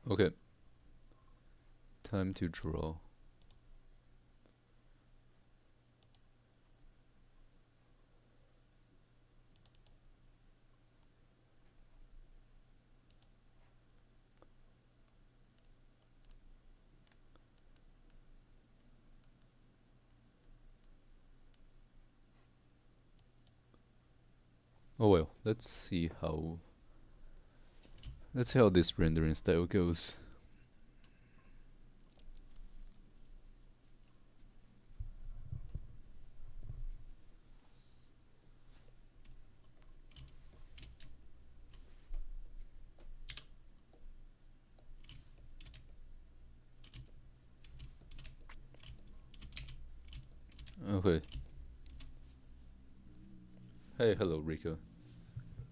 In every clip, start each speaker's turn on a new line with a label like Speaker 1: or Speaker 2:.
Speaker 1: Okay, time to draw. Oh well, let's see how this rendering style goes. Okay. Hey, hello, Rico.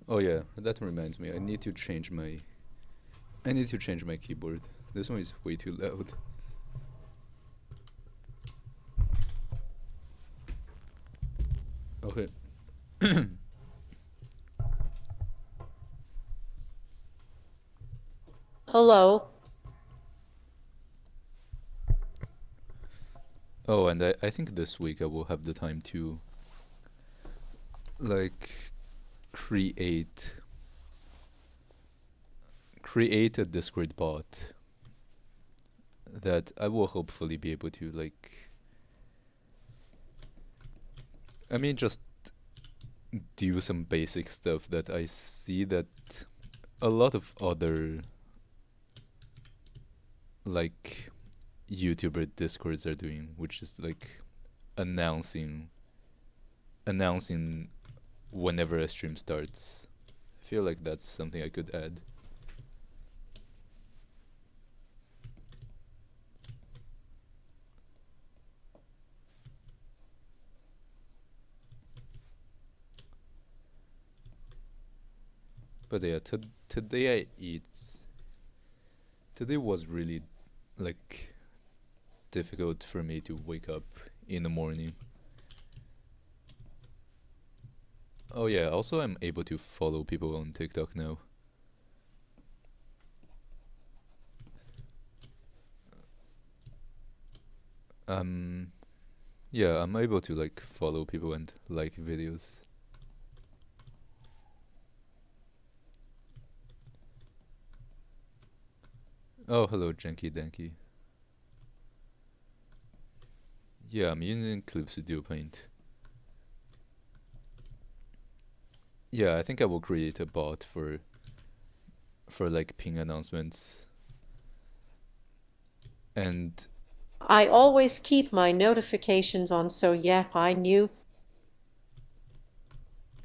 Speaker 1: Oh yeah, that reminds me. I need to change my keyboard. This one is way too loud. Okay.
Speaker 2: Hello.
Speaker 1: Oh, and I think this week I will have the time to like create create a Discord bot that I will hopefully be able to just do some basic stuff that I see that a lot of other like YouTuber Discords are doing, which is like announcing announcing whenever a stream starts. I feel like that's something I could add. But yeah, today I eat. Today was really like difficult for me to wake up in the morning. Oh yeah, also I'm able to follow people on TikTok now. Um yeah, I'm able to like follow people and like videos. Oh, hello Janky Danky. Yeah, I'm using Clip Studio Paint. Yeah, I think I will create a bot for like ping announcements. And
Speaker 2: I always keep my notifications on, so yep, I knew.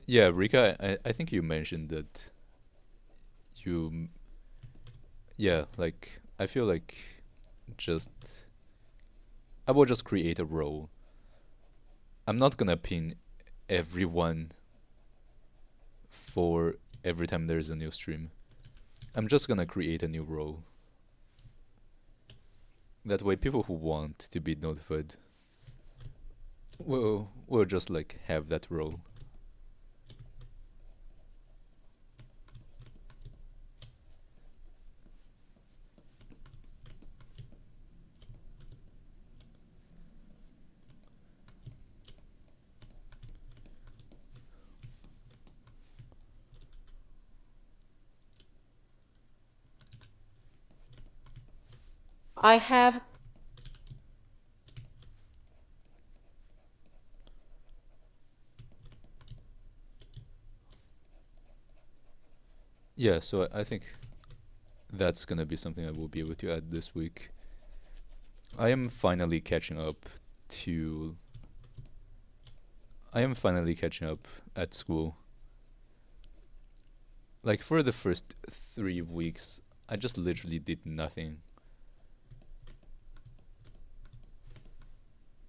Speaker 1: yeah, Rika, I think you mentioned that you yeah, like I feel like just I will just create a role. I'm not gonna pin everyone for every time there's a new stream. I'm just gonna create a new role. That way people who want to be notified will just like have that role.
Speaker 2: I have.
Speaker 1: Yeah, so I think that's gonna be something I will be able to add this week. I am finally catching up to I am finally catching up at school. Like for the first 3 weeks, I just literally did nothing.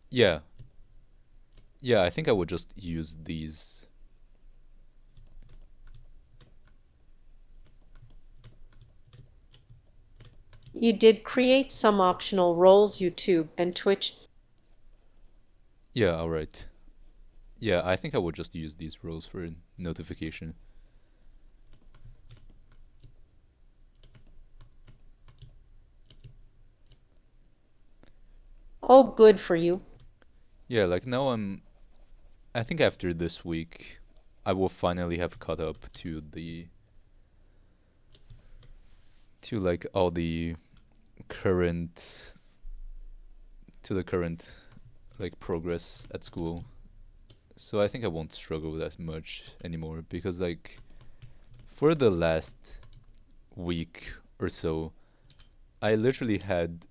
Speaker 1: Yeah, yeah, I think I would just use these.
Speaker 2: You did create some optional roles, YouTube and Twitch.
Speaker 1: Yeah, alright. Yeah, I think I would just use these roles for notification.
Speaker 2: Oh, good for you.
Speaker 1: Yeah, like now I think after this week I will finally have caught up to like all the current to the current like progress at school. So I think I won't struggle with that much anymore because like for the last week or so I literally had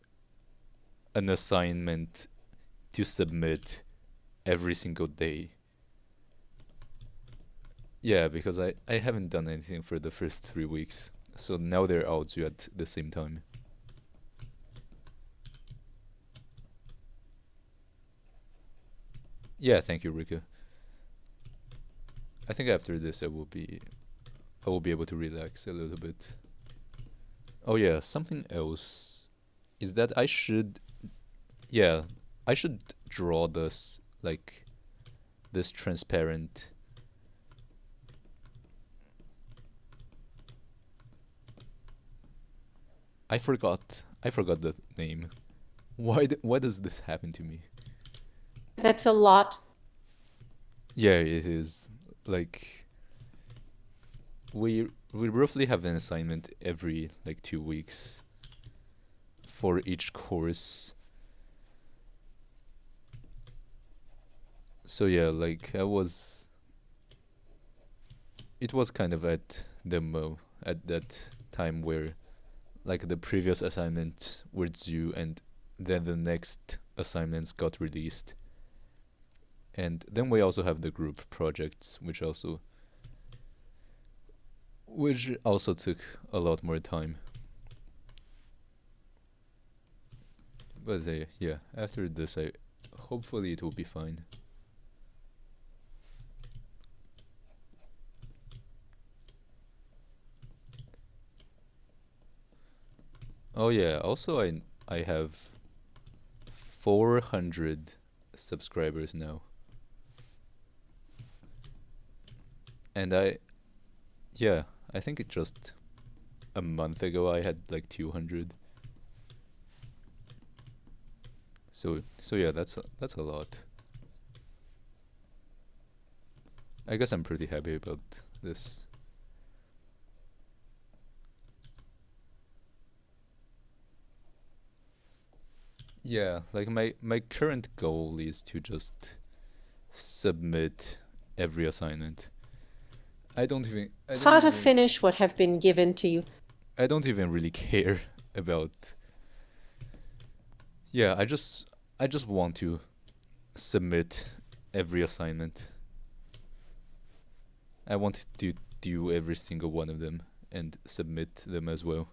Speaker 1: an assignment to submit every single day. Yeah, because I haven't done anything for the first 3 weeks. So now they're all due at the same time. Yeah, thank you, Rika. I think after this I will be able to relax a little bit. Oh yeah, something else is that yeah, I should draw this like this transparent. I forgot the name. Why does this happen to me?
Speaker 2: That's a lot.
Speaker 1: Yeah, it is. Like we roughly have an assignment every like 2 weeks for each course. So yeah, like it was kind of at the at that time where like the previous assignments were due and then the next assignments got released. And then we also have the group projects which also took a lot more time. But yeah, after this I hopefully it will be fine. Oh yeah, also I have 400 subscribers now. And yeah, I think it just a month ago I had like 200. So yeah, that's a lot. I guess I'm pretty happy about this. Yeah, like my current goal is to just submit every assignment. I don't
Speaker 2: How to
Speaker 1: even
Speaker 2: finish what have been given to you.
Speaker 1: I don't even really care about. Yeah, I just want to submit every assignment. I want to do every single one of them and submit them as well.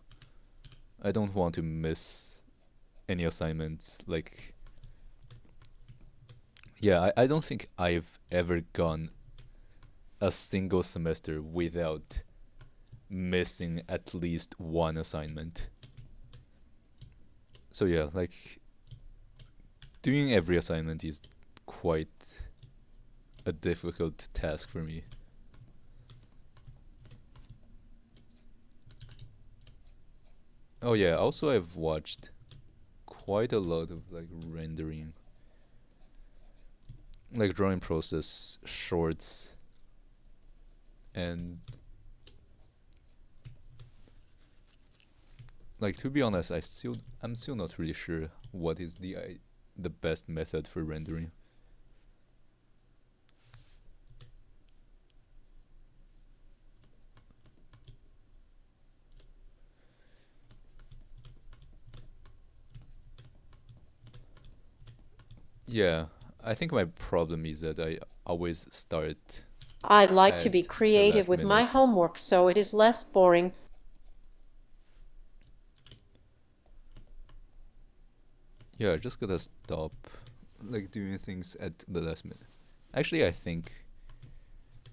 Speaker 1: I don't want to miss any assignments. Like, yeah, I don't think I've ever gone a single semester without missing at least one assignment. So yeah, like doing every assignment is quite a difficult task for me. Oh yeah, also I've watched quite a lot of like rendering, like drawing process shorts, and like to be honest, I'm still not really sure what is the best method for rendering. Yeah, I think my problem is that I always start
Speaker 2: I like to be
Speaker 1: at the
Speaker 2: creative
Speaker 1: last
Speaker 2: with my
Speaker 1: minute.
Speaker 2: homework so it is less boring.
Speaker 1: Yeah, just gotta stop like doing things at the last minute. Actually, I think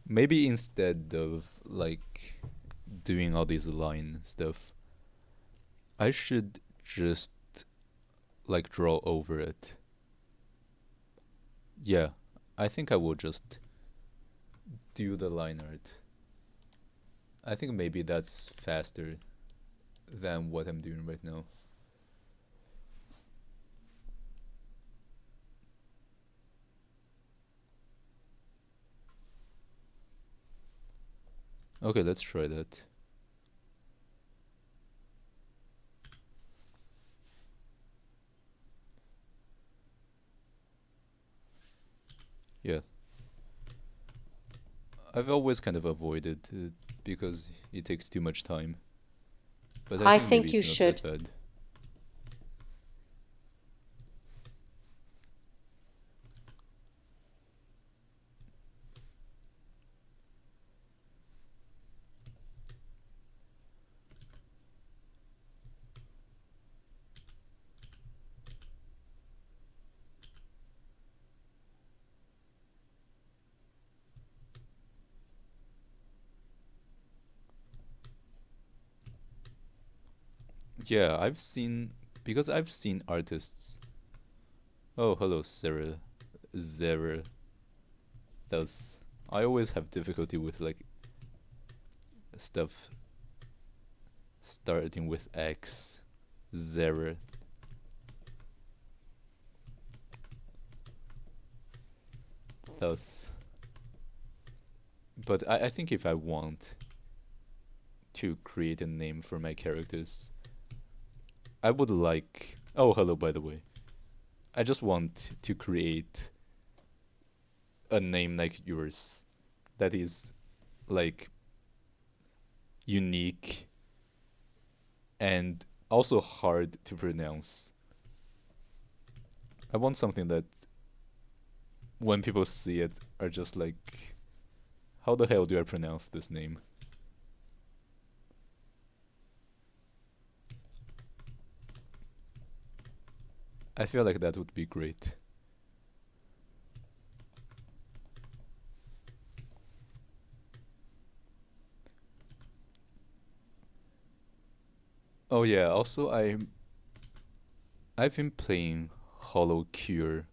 Speaker 1: maybe instead of like doing all these line stuff, I should just like draw over it. Yeah, I think I will just do the line art. I think maybe that's faster than what I'm doing right now. Okay, let's try that. Yeah, I've always kind of avoided it because it takes too much time. But I
Speaker 2: I
Speaker 1: think maybe
Speaker 2: think you
Speaker 1: it's not that
Speaker 2: should.
Speaker 1: bad. Yeah, because I've seen artists. Oh, hello, Sarah. Zara. Thus, I always have difficulty with like stuff starting with X. Zara. Thus. But I think if I want to create a name for my characters, I would like. Oh, hello, by the way. I just want to create a name like yours that is like unique and also hard to pronounce. I want something that when people see it are just like, how the hell do I pronounce this name? I feel like that would be great. Oh yeah, also I've been playing Hollow Cure,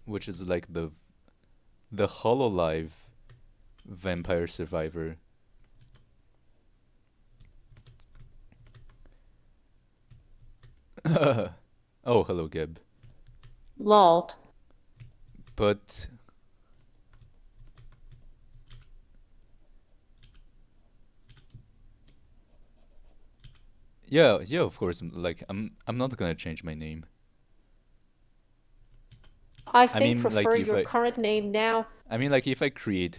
Speaker 1: which is like the Hololive Vampire Survivor. Oh, hello, Geb.
Speaker 2: Lol.
Speaker 1: But yeah, yeah, of course. Like I'm not gonna change my name.
Speaker 2: I
Speaker 1: I
Speaker 2: think
Speaker 1: mean, like
Speaker 2: prefer
Speaker 1: if
Speaker 2: your
Speaker 1: I,
Speaker 2: current name now.
Speaker 1: I mean, like if I create,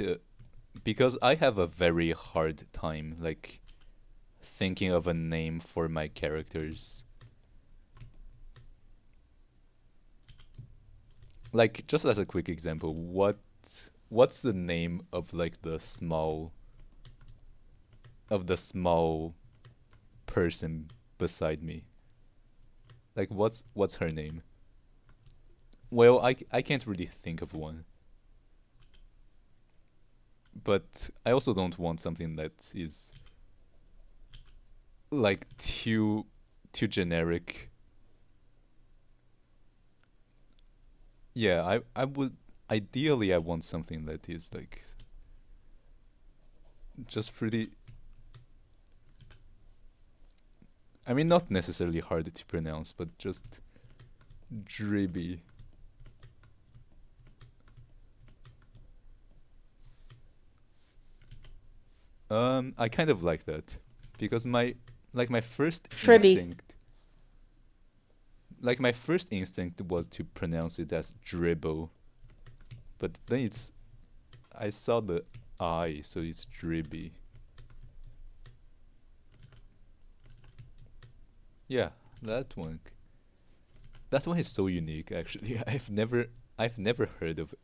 Speaker 1: because I have a very hard time like thinking of a name for my characters. Like just as a quick example, what's the name of like the small person beside me? Like what's her name? Well, I can't really think of one, but I also don't want something that is like too generic. Yeah, I would ideally I want something that is like just pretty. I mean, not necessarily hard to pronounce, but just dribby. I kind of like that because my first
Speaker 2: Tribby.
Speaker 1: instinct, like my first instinct was to pronounce it as dribble, but then I saw the I, so it's dribby. Yeah, that one. That one is so unique. Actually, I've never heard of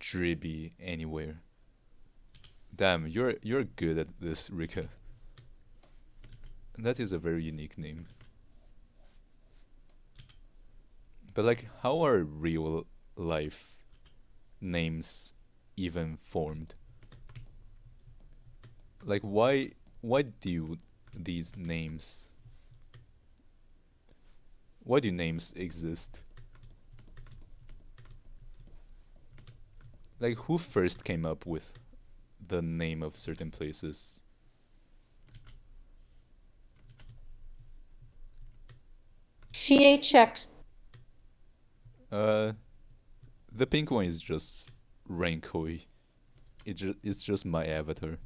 Speaker 1: dribby anywhere. Damn, you're good at this, Rika. That is a very unique name. But like, how are real life names even formed? Like, why do these names? Why do names exist? Like, who first came up with the name of certain places?
Speaker 2: PHX.
Speaker 1: Uh, the pink one is just Rankoi. it's just my avatar.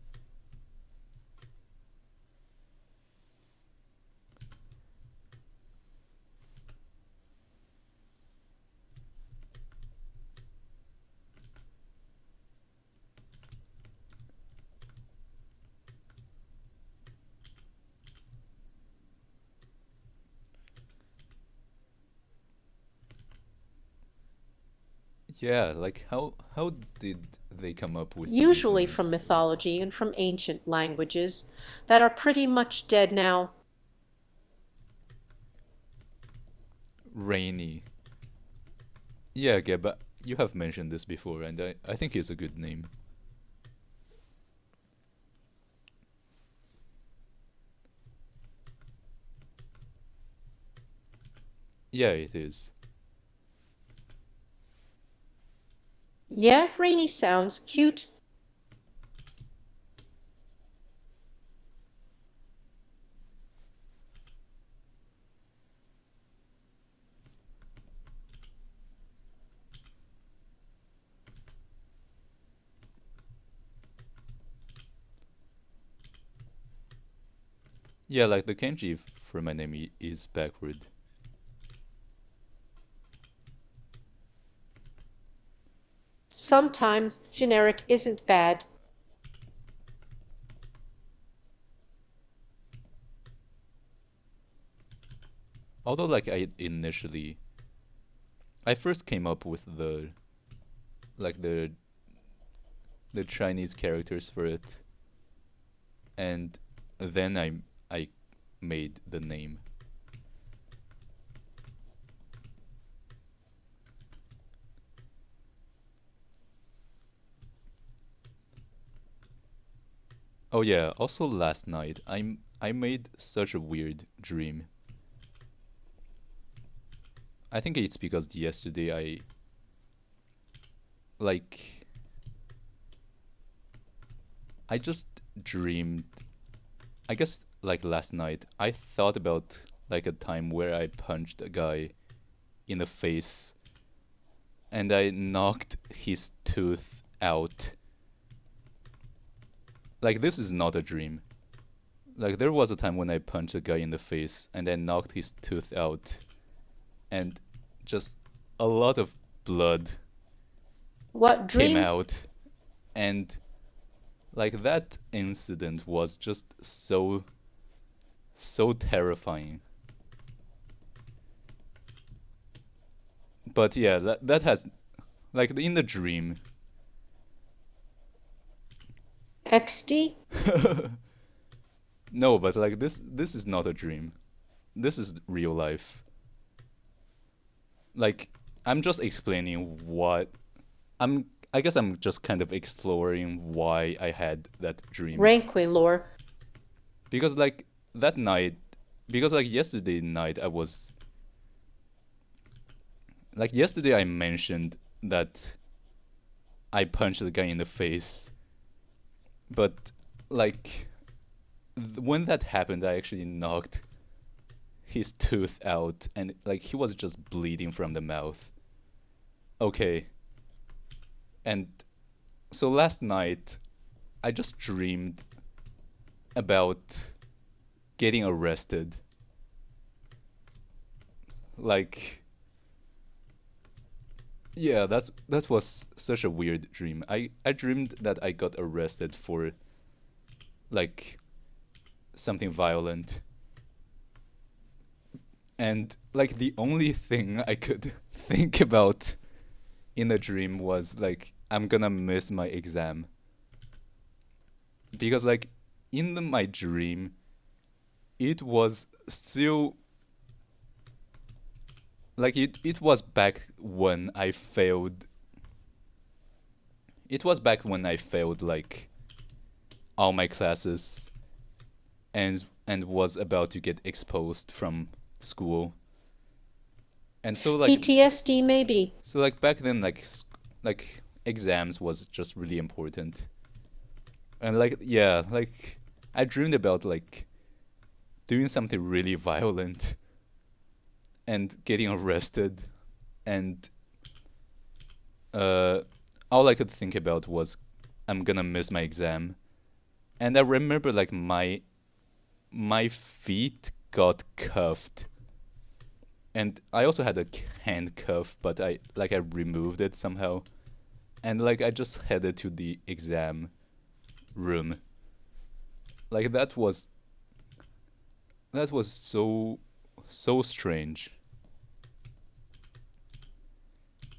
Speaker 1: Yeah, like how did they come up with these
Speaker 2: Usually from
Speaker 1: names?
Speaker 2: mythology and from ancient languages that are pretty much dead now.
Speaker 1: Rainy. Yeah, Geba, you have mentioned this before, and I think it's a good name. Yeah, it is.
Speaker 2: Yeah, rainy sounds cute.
Speaker 1: Yeah, like the kanji for my name is backward.
Speaker 2: Sometimes generic isn't bad.
Speaker 1: Although, like I first came up with like the Chinese characters for it, and then I made the name. Oh yeah, also last night I made such a weird dream. I think it's because yesterday like I just dreamed. I guess like last night I thought about like a time where I punched a guy in the face and I knocked his tooth out. Like this is not a dream. Like there was a time when I punched a guy in the face and then knocked his tooth out and just a lot of blood
Speaker 2: What
Speaker 1: came
Speaker 2: dream?
Speaker 1: out, and like that incident was just so terrifying. But yeah, that has like in the dream.
Speaker 2: XD?
Speaker 1: No, but like this is not a dream. This is real life. Like I'm just explaining what I'm I guess I'm just kind of exploring why I had that dream.
Speaker 2: Ranque lore.
Speaker 1: Because like that night because like yesterday night yesterday I mentioned that I punched the guy in the face, but like when that happened I actually knocked his tooth out and like he was just bleeding from the mouth. Okay. And so last night I just dreamed about getting arrested. Like yeah, that was such a weird dream. I dreamed that I got arrested for like something violent. And like the only thing I could think about in the dream was like I'm gonna miss my exam. Because like in my dream it was still like it was back when I failed. It was back when I failed like all my classes and was about to get exposed from school. And
Speaker 2: PTSD maybe.
Speaker 1: so like back then like exams was just really important. And like yeah, like I dreamed about like doing something really violent and getting arrested, and uh all I could think about was I'm gonna miss my exam. And I remember like my feet got cuffed, and I also had a hand cuff, but I removed it somehow, and like I just headed to the exam room. Like that was so strange.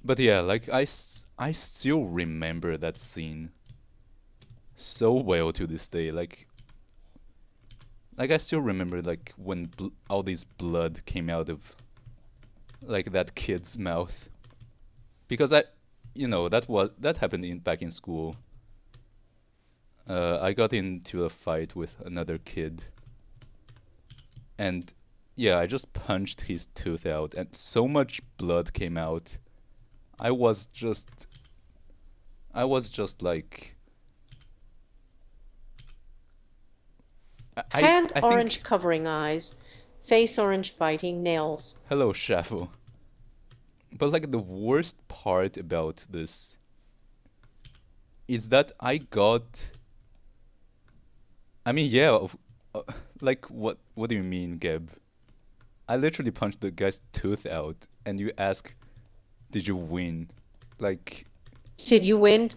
Speaker 1: But yeah, like I still remember that scene so well to this day. Like I still remember like when all this blood came out of like that kid's mouth, because that happened back in school. I got into a fight with another kid, and yeah, I just punched his tooth out, and so much blood came out. I was just, I was just like,
Speaker 2: Hand
Speaker 1: I
Speaker 2: orange
Speaker 1: think,
Speaker 2: covering eyes, face orange biting nails.
Speaker 1: hello, Shafu. But like the worst part about this is that I got. I mean, yeah, uh, like what do you mean, Geb? I literally punched the guy's tooth out, and you ask, "Did you win?" Like,
Speaker 2: Did you win?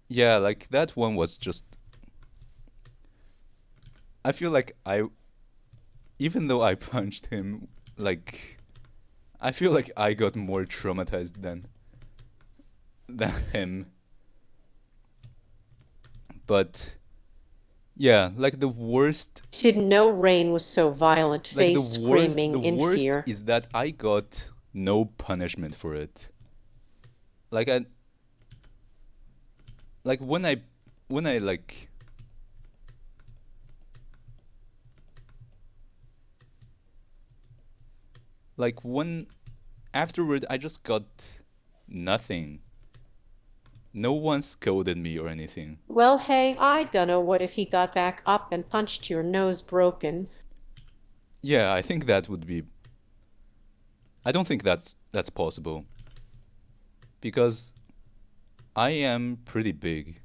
Speaker 1: yeah, like that one was just. I feel like even though I punched him, like, I feel like I got more traumatized than him. But yeah,
Speaker 2: Didn't know rain was so violent, face screaming
Speaker 1: the
Speaker 2: in
Speaker 1: worst
Speaker 2: fear.
Speaker 1: is that I got no punishment for it. Like I like when I like when afterward I just got nothing. No one scolded me or anything.
Speaker 2: Well, hey, I dunno what if he got back up and punched your nose broken.
Speaker 1: Yeah, I think that would be. I don't think that's possible because I am pretty big.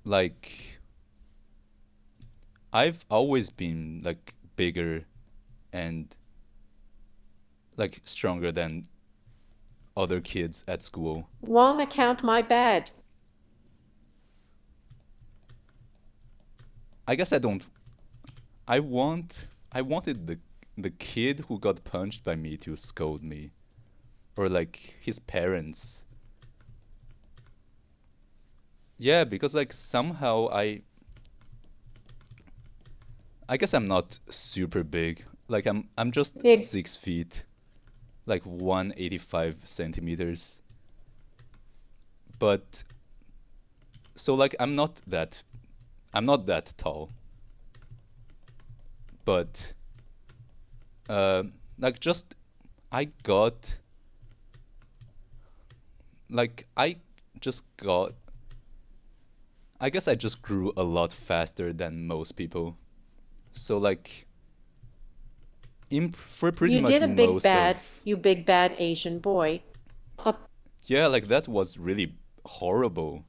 Speaker 1: Like I've always been like bigger and like stronger than other kids at school.
Speaker 2: Wrong account, my bad.
Speaker 1: I guess I don't. I wanted the kid who got punched by me to scold me, or like his parents. Yeah, because like somehow I guess I'm not super big. Like I'm just
Speaker 2: Big.
Speaker 1: 6 feet, like 185 centimeters. But so like I'm not that tall. But uh like just I got like just got I guess I just grew a lot faster than most people. So like for pretty
Speaker 2: You
Speaker 1: much
Speaker 2: did a big
Speaker 1: most
Speaker 2: bad,
Speaker 1: of
Speaker 2: you big bad Asian boy. A
Speaker 1: yeah, like that was really horrible.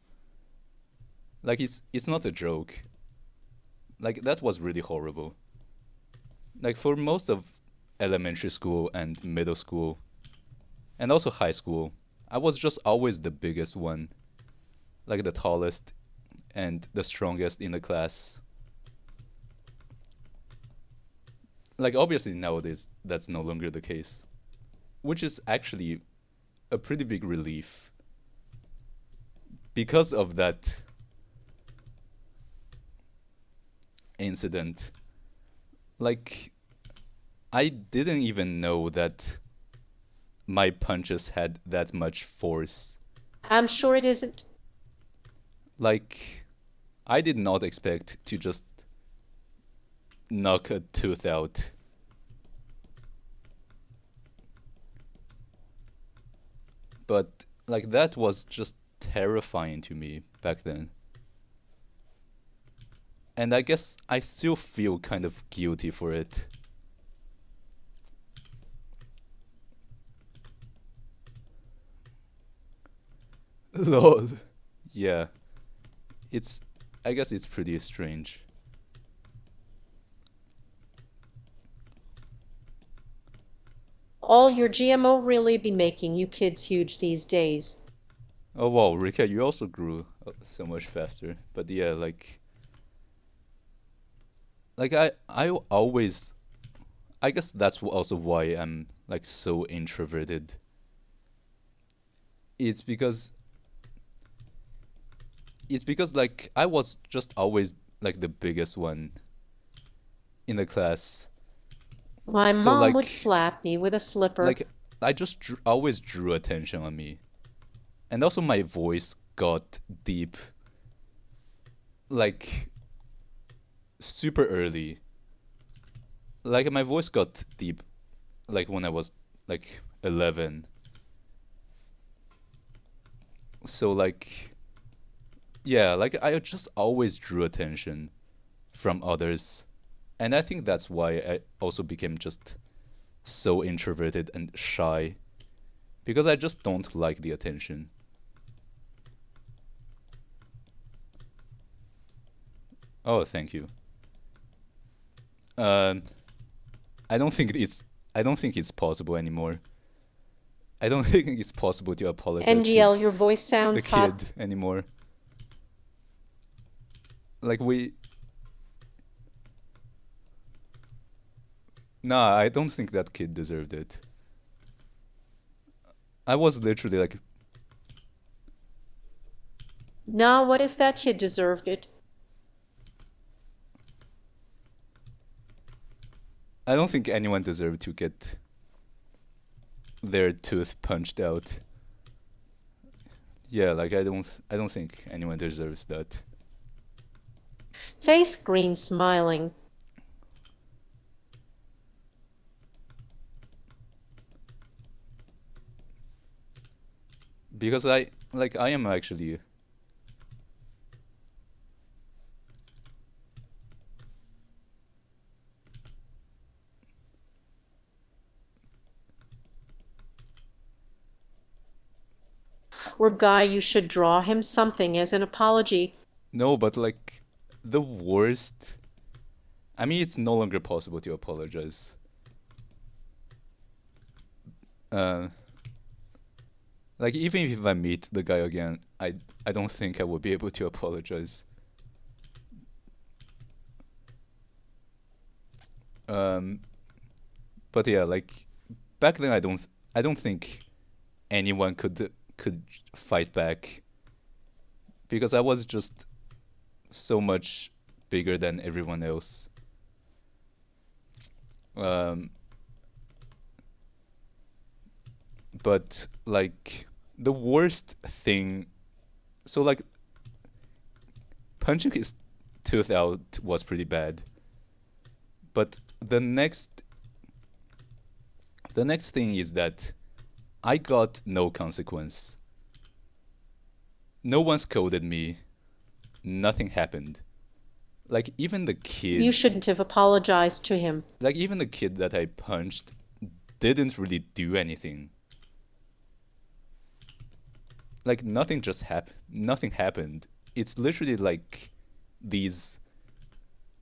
Speaker 1: Like it's not a joke. Like that was really horrible. Like for most of elementary school and middle school and also high school, I was just always the biggest one, like the tallest and the strongest in the class. Like obviously nowadays that's no longer the case, which is actually a pretty big relief because of that incident. Like I didn't even know that my punches had that much force.
Speaker 2: I'm sure it isn't.
Speaker 1: Like I did not expect to just knock a tooth out. But like that was just terrifying to me back then. And I guess I still feel kind of guilty for it. Lol. Yeah, it's I guess it's pretty strange.
Speaker 2: All your GMO really be making you kids huge these days.
Speaker 1: Oh wow, Rika, you also grew so much faster. But yeah, like I always I guess that's also why I'm like so introverted. It's because like I was just always like the biggest one in the class.
Speaker 2: My
Speaker 1: So
Speaker 2: mom would slap me with a slipper.
Speaker 1: like I just always drew attention on me. And also my voice got deep like super early. Like my voice got deep like when I was like 11. So like yeah, like I just always drew attention from others. And I think that's why I also became just so introverted and shy because I just don't like the attention. Oh, thank you. Um, I don't think it's possible anymore. I don't think it's possible to apologize to
Speaker 2: NGL, your voice
Speaker 1: the
Speaker 2: sounds hot.
Speaker 1: kid anymore. Like we, nah, I don't think that kid deserved it. I was literally like,
Speaker 2: Now, what if that kid deserved it?
Speaker 1: I don't think anyone deserved to get their tooth punched out. Yeah, like I don't think anyone deserves that.
Speaker 2: Face green smiling.
Speaker 1: Because I am actually
Speaker 2: Or guy, you should draw him something as an apology.
Speaker 1: no, but like the worst. I mean, it's no longer possible to apologize. Uh, like even if I meet the guy again, I don't think I would be able to apologize. Um, but yeah, like back then, I don't think anyone could fight back because I was just so much bigger than everyone else. Um, but like the worst thing, so like punching his tooth out was pretty bad. But the next thing is that I got no consequence. No one scolded me. Nothing happened. Like even the
Speaker 2: You
Speaker 1: kid,
Speaker 2: shouldn't have apologized to him.
Speaker 1: like even the kid that I punched didn't really do anything. Like nothing happened. It's literally like these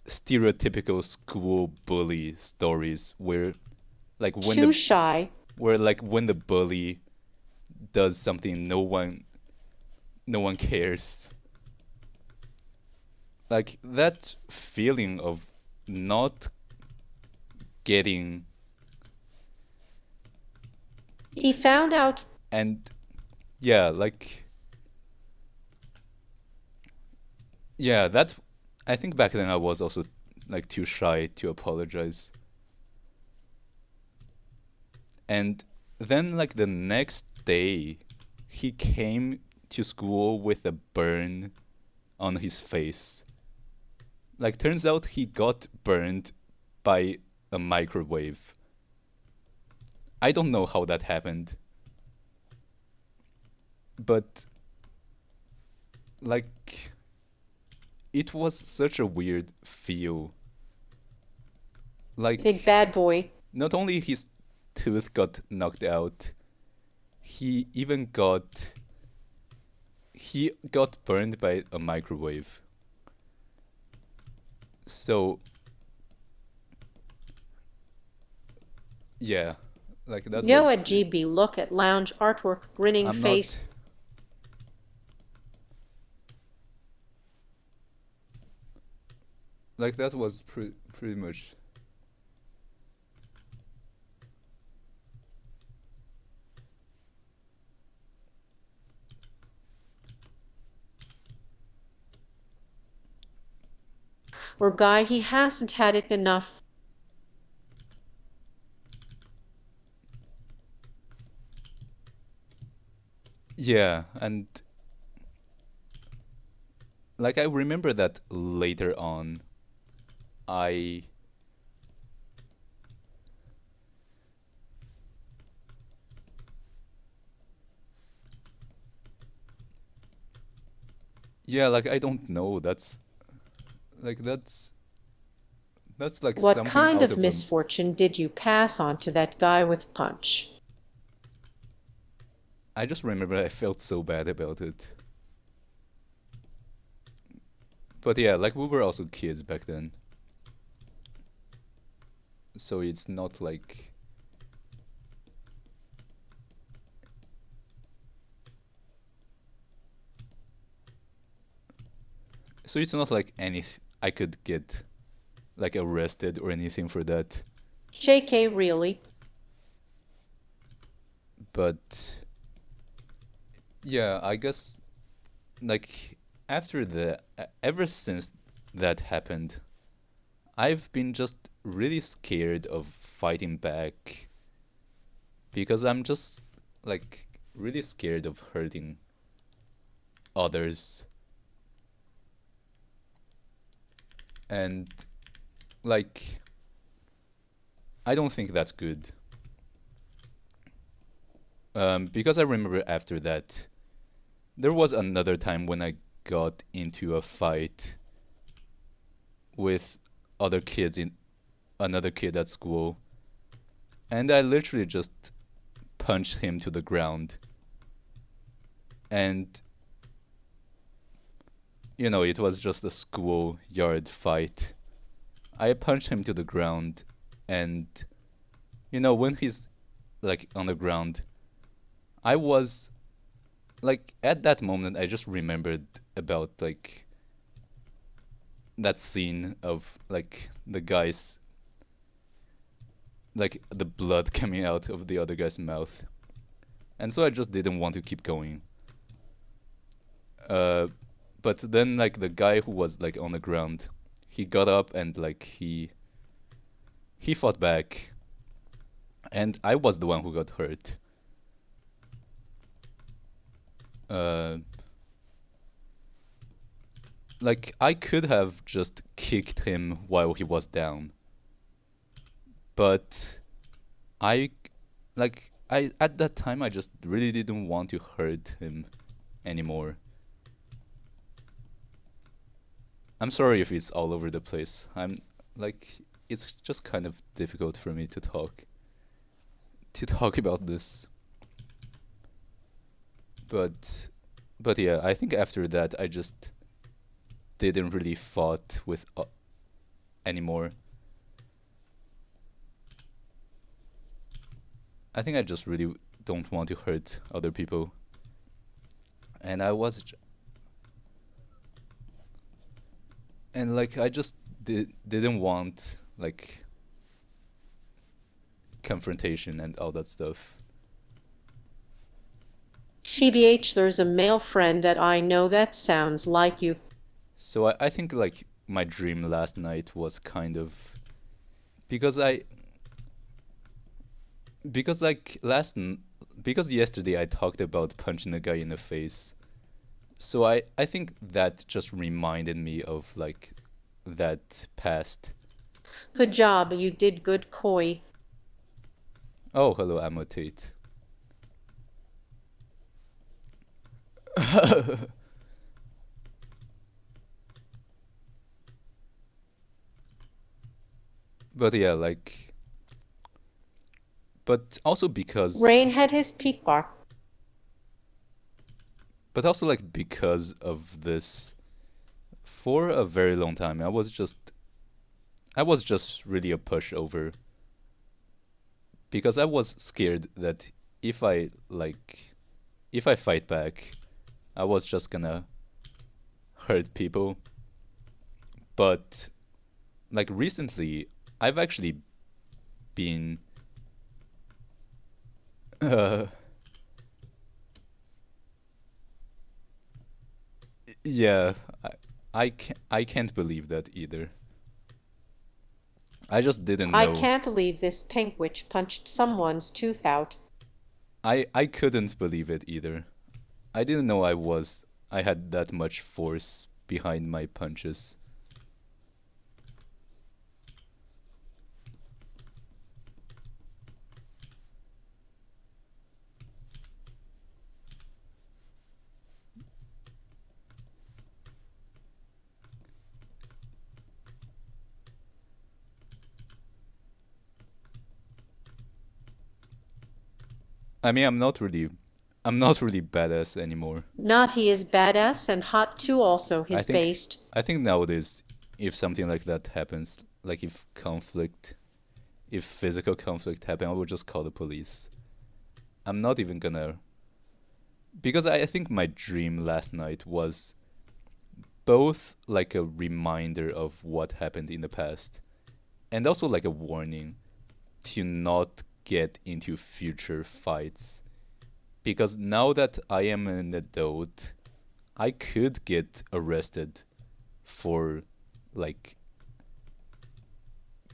Speaker 1: stereotypical school bully stories where like
Speaker 2: Too shy.
Speaker 1: when the bully does something no one cares. Like that feeling of not getting
Speaker 2: He found out.
Speaker 1: and yeah, like yeah, that I think back then I was also like too shy to apologize. And then like the next day he came to school with a burn on his face. Like turns out he got burned by a microwave. I don't know how that happened. But like it was such a weird feel.
Speaker 2: Big
Speaker 1: Like
Speaker 2: bad boy.
Speaker 1: not only his tooth got knocked out, he even got he got burned by a microwave. So yeah, like that
Speaker 2: Yo
Speaker 1: was
Speaker 2: at GB, look at lounge artwork, grinning
Speaker 1: I'm not
Speaker 2: face.
Speaker 1: like that was pretty much.
Speaker 2: Or guy, he hasn't had it enough.
Speaker 1: Yeah, and like I remember that later on I yeah, like I don't know. Like that's like
Speaker 2: What
Speaker 1: something
Speaker 2: kind
Speaker 1: out
Speaker 2: of
Speaker 1: of a
Speaker 2: misfortune did you pass on to that guy with punch?
Speaker 1: I just remember I felt so bad about it. But yeah, like we were also kids back then. So it's not like any I could get like arrested or anything for that.
Speaker 2: JK, really?
Speaker 1: But yeah, I guess like after the ever since that happened, I've been just really scared of fighting back because I'm just like really scared of hurting others. And like I don't think that's good. Because I remember after that there was another time when I got into a fight with other kids in another kid at school, and I literally just punched him to the ground. And you know, it was just a schoolyard fight. I punched him to the ground, and you know, when he's like on the ground, I was like at that moment I just remembered about like that scene of like the guy's like the blood coming out of the other guy's mouth. And so I just didn't want to keep going. Uh but then like the guy who was like on the ground, he got up and like he fought back, and I was the one who got hurt. Uh like I could have just kicked him while he was down, but I I at that time I just really didn't want to hurt him anymore. I'm sorry if it's all over the place. I'm like it's just kind of difficult for me to talk about this. But yeah, I think after that I just didn't really fought with anymore. I think I just really don't want to hurt other people. And I was and like I just didn't want like confrontation and all that stuff.
Speaker 2: TBH, there's a male friend that I know that sounds like you.
Speaker 1: So I think like my dream last night was kind of because I because like because yesterday I talked about punching a guy in the face. So I think that just reminded me of like that past.
Speaker 2: Good job, you did good, Koi.
Speaker 1: Oh, hello, Amotate. But yeah, like but also because
Speaker 2: Rain had his peak bar.
Speaker 1: but also like because of this, for a very long time, I was just really a pushover because I was scared that if I like if I fight back, I was just gonna hurt people. But like recently, I've actually been uh yeah, I I can't believe that either. I just didn't
Speaker 2: I
Speaker 1: know.
Speaker 2: can't believe this pink witch punched someone's tooth out.
Speaker 1: I couldn't believe it either. I didn't know I had that much force behind my punches. I mean, I'm not really badass anymore.
Speaker 2: Not he is badass and hot too also
Speaker 1: I
Speaker 2: his
Speaker 1: think
Speaker 2: based.
Speaker 1: I think nowadays, if something like that happens, like if physical conflict happen, I would just call the police. I'm not even gonna, because I think my dream last night was both like a reminder of what happened in the past and also like a warning to not get into future fights. Because now that I am an adult, I could get arrested for like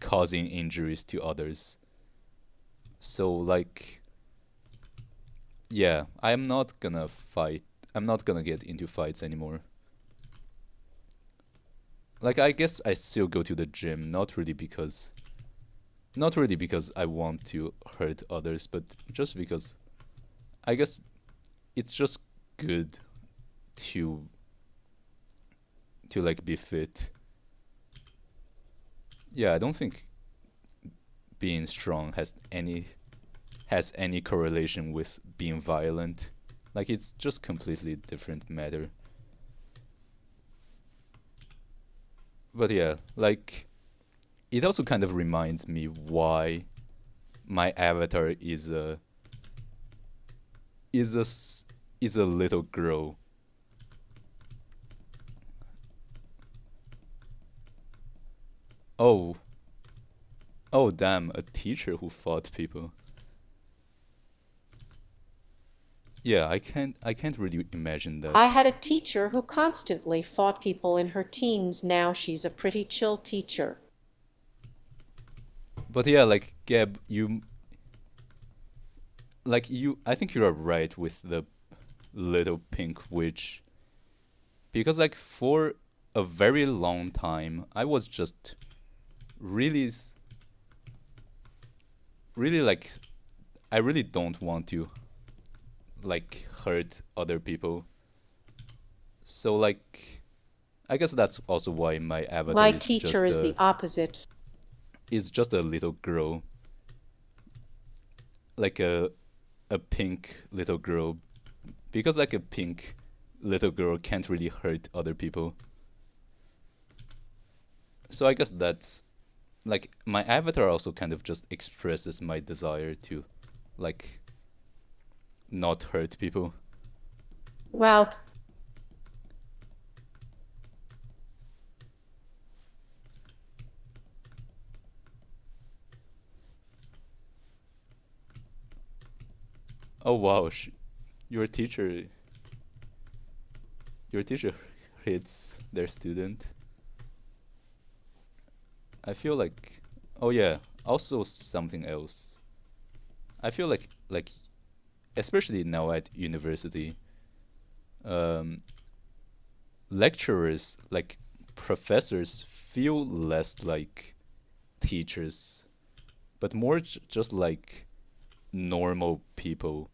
Speaker 1: causing injuries to others. So like yeah, I'm not gonna fight. I'm not gonna get into fights anymore. Like I guess I still go to the gym, not really because I want to hurt others, but just because I guess it's just good to like be fit. Yeah, I don't think being strong has any correlation with being violent. Like it's just completely different matter. But yeah, like it also kind of reminds me why my avatar is a s- is a little girl. Oh, oh damn, a teacher who fought people. Yeah, I can't really imagine
Speaker 2: I
Speaker 1: that.
Speaker 2: had a teacher who constantly fought people in her teens. Now she's a pretty chill teacher.
Speaker 1: But yeah, like Gab, you I think you are right with the little pink witch because like for a very long time I was just really really like I really don't want to like hurt other people. So like I guess that's also why my avatar
Speaker 2: My teacher is the opposite.
Speaker 1: is just a little girl, like a pink little girl, because like a pink little girl can't really hurt other people. So I guess that's like my avatar also kind of just expresses my desire to like not hurt people.
Speaker 2: Well,
Speaker 1: Oh wow, your teacher your teacher hits their student. I feel like oh yeah, also something else. I feel like especially now at university, um, lecturers like professors feel less like teachers, but more just like normal people.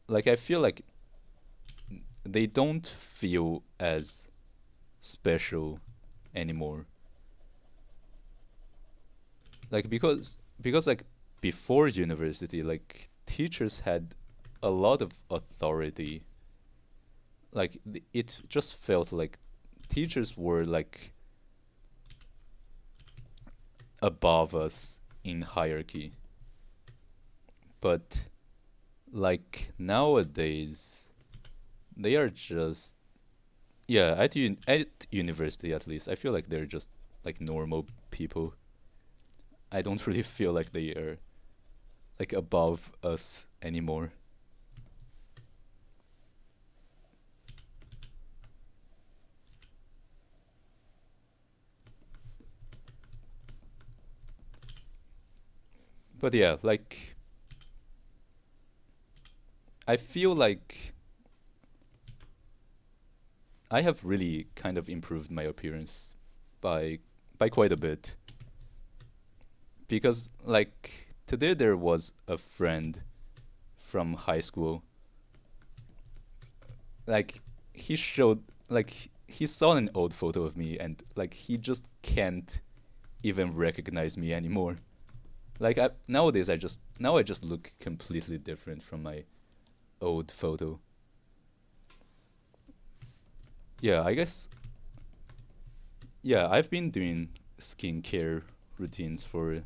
Speaker 1: Like I feel like they don't feel as special anymore. Like because like before university, like teachers had a lot of authority. like it just felt like teachers were like above us in hierarchy. But like nowadays, they are just, yeah, at university at least, I feel like they're just like normal people. I don't really feel like they are like above us anymore. But yeah, like I feel like I have really kind of improved my appearance by quite a bit, because like today there was a friend from high school, like he showed, like he saw an old photo of me, and like he just can't even recognize me anymore. Like nowadays I just look completely different from my old photo. Yeah, I guess, yeah, I've been doing skincare routines for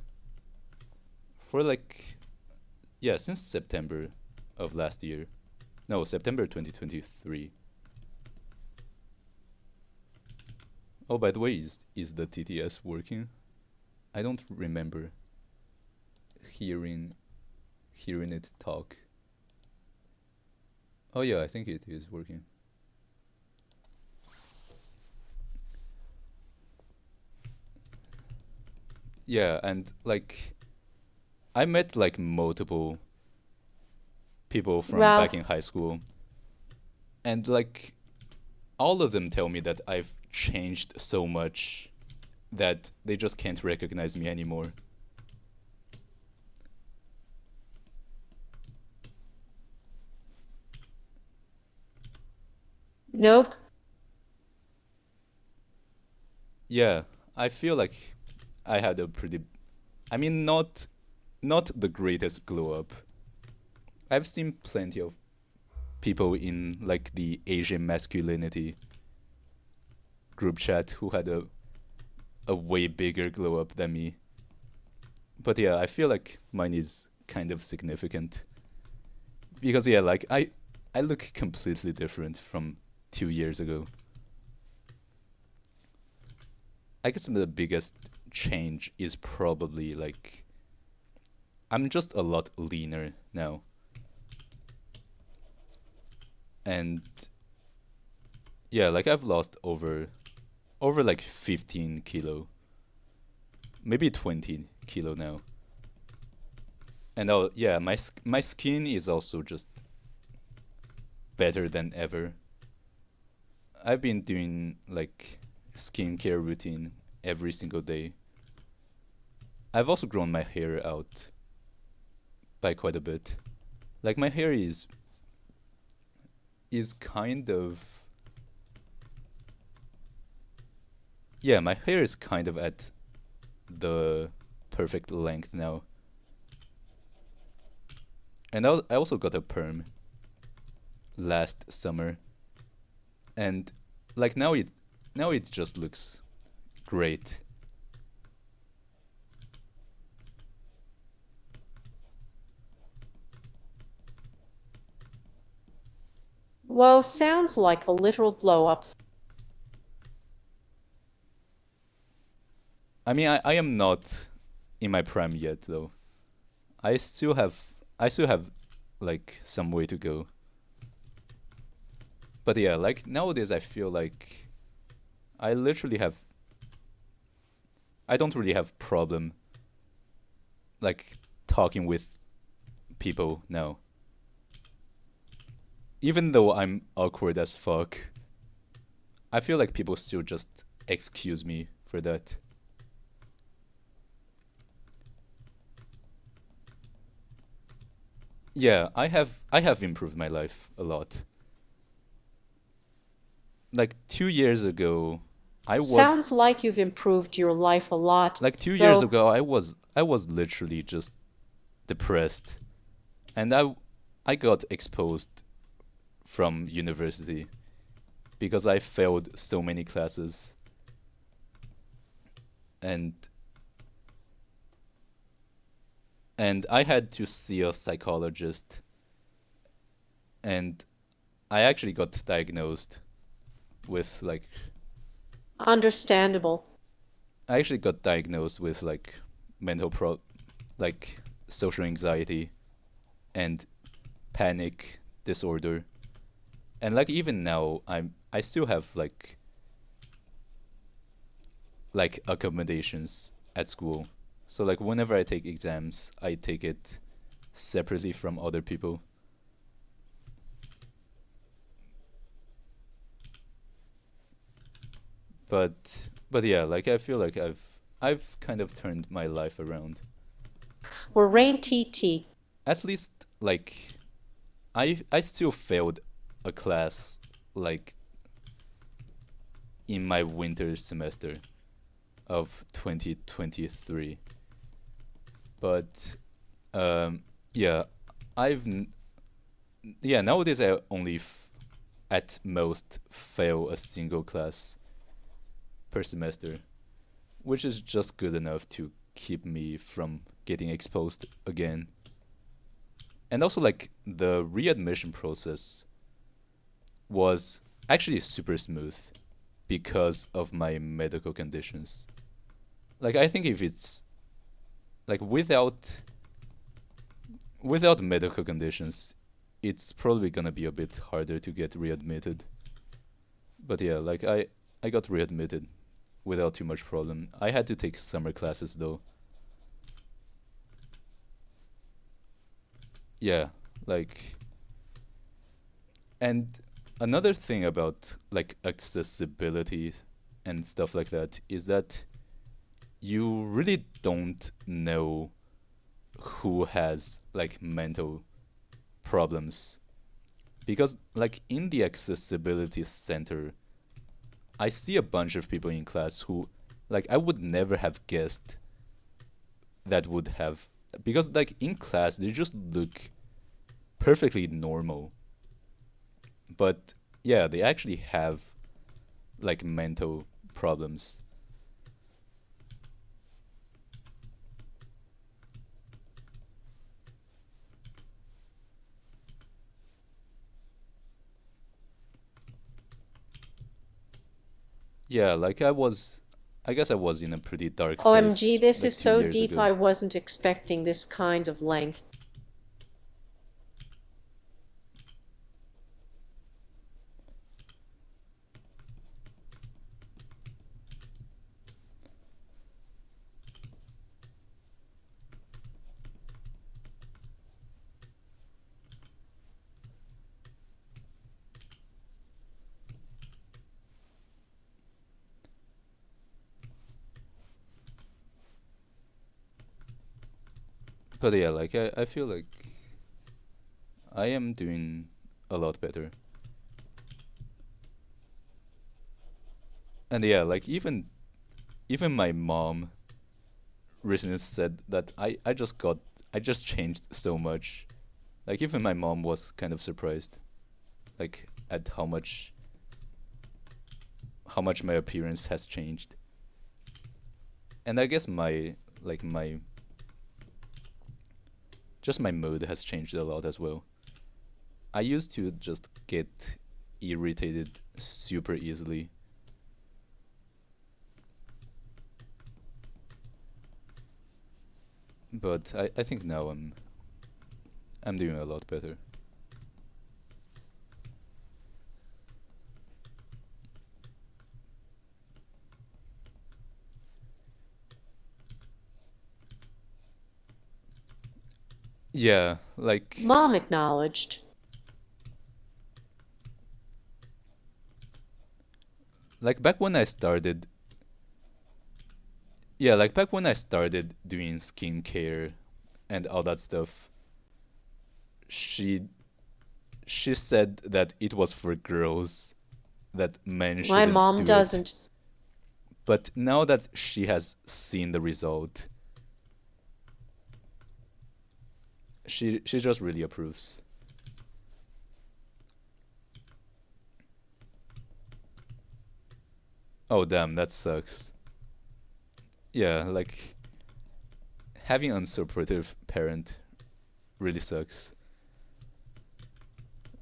Speaker 1: like, yeah, since September of last year. No, September 2023. Oh, by the way, is the TTS working? I don't remember hearing hearing it talk. Oh yeah, I think it is working. Yeah, and like I met like multiple people from
Speaker 2: Well,
Speaker 1: back in high school, and like all of them tell me that I've changed so much that they just can't recognize me anymore.
Speaker 2: nope.
Speaker 1: Yeah, I feel like I had a pretty, I mean, not the greatest glow up. I've seen plenty of people in like the Asian masculinity group chat who had a way bigger glow up than me. But yeah, I feel like mine is kind of significant because yeah, like I look completely different from 2 years ago. I guess the biggest change is probably like I'm just a lot leaner now. And yeah, like I've lost over like 15 kilo, maybe 20 kilo now. And oh yeah, my skin is also just better than ever. I've been doing like skincare routine every single day. I've also grown my hair out by quite a bit. Like my hair is kind of, yeah, my hair is kind of at the perfect length now. And I also got a perm last summer, and like now it just looks great.
Speaker 2: Whoa, sounds like a literal glow up.
Speaker 1: I mean, I am not in my prime yet though. I still have I still have like some way to go. But yeah, like nowadays I feel like I literally have I don't really have problem like talking with people now. Even though I'm awkward as fuck, I feel like people still just excuse me for that. Yeah, I have improved my life a lot. Like 2 years ago, I was
Speaker 2: Sounds like you've improved your life a lot,
Speaker 1: like 2 years
Speaker 2: though.
Speaker 1: ago I was literally just depressed, and I got exposed from university. because I failed so many classes, and I had to see a psychologist, and I actually got diagnosed with like
Speaker 2: Understandable.
Speaker 1: I actually got diagnosed with mental pro like social anxiety and panic disorder. And even now I still have accommodations at school. So whenever I take exams, I take it separately from other people. But yeah, I feel like I've kind of turned my life around.
Speaker 2: We're Rain TT.
Speaker 1: At least I still failed a class like in my winter semester of 2023. But yeah, I've yeah, nowadays I only at most fail a single class per semester, which is just good enough to keep me from getting exposed again. And also the readmission process was actually super smooth because of my medical conditions. I think if it's without medical conditions, it's probably gonna be a bit harder to get readmitted. But yeah, I got readmitted without too much problem. I had to take summer classes though. Yeah, like and another thing about accessibility and stuff like that is that you really don't know who has mental problems, because in the accessibility center I see a bunch of people in class who I would never have guessed that would have, because in class they just look perfectly normal, but yeah, they actually have mental problems. Yeah, I guess I was in a pretty dark
Speaker 2: OMG,
Speaker 1: phase
Speaker 2: this is
Speaker 1: 2
Speaker 2: so
Speaker 1: years
Speaker 2: deep.
Speaker 1: ago.
Speaker 2: I wasn't expecting this kind of length.
Speaker 1: But yeah, I feel like I am doing a lot better. And yeah, even my mom recently said that I just changed so much. Even my mom was kind of surprised at how much my appearance has changed. And I guess my just my mood has changed a lot as well. I used to just get irritated super easily, but I think now I'm doing a lot better. Yeah,
Speaker 2: Mom acknowledged.
Speaker 1: back when I started, yeah, back when I started doing skincare and all that stuff, she she said that it was for girls, that men
Speaker 2: My
Speaker 1: shouldn't
Speaker 2: mom
Speaker 1: do it.
Speaker 2: doesn't.
Speaker 1: But now that she has seen the result, she just really approves. Oh damn, that sucks. Yeah, like having an unsupportive parent really sucks.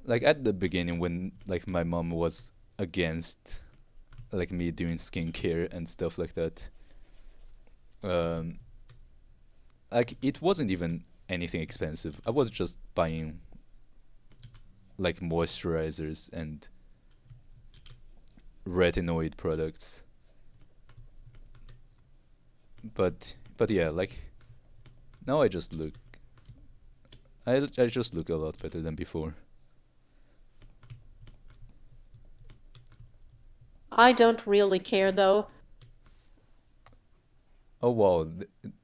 Speaker 1: Like at the beginning when like my mom was against like me doing skincare and stuff like that. Um like it wasn't even anything expensive. I was just buying like moisturizers and retinoid products. But yeah, like now I just look a lot better than before.
Speaker 2: I don't really care though.
Speaker 1: Oh wow,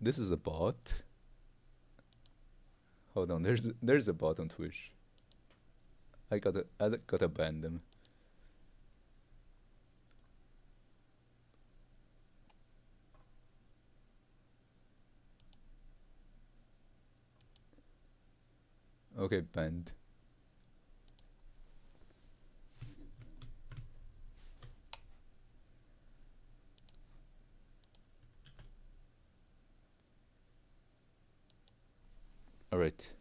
Speaker 1: this is a bot. Hold on, there's a bot on Twitch. I gotta ban them. Okay, banned. All right.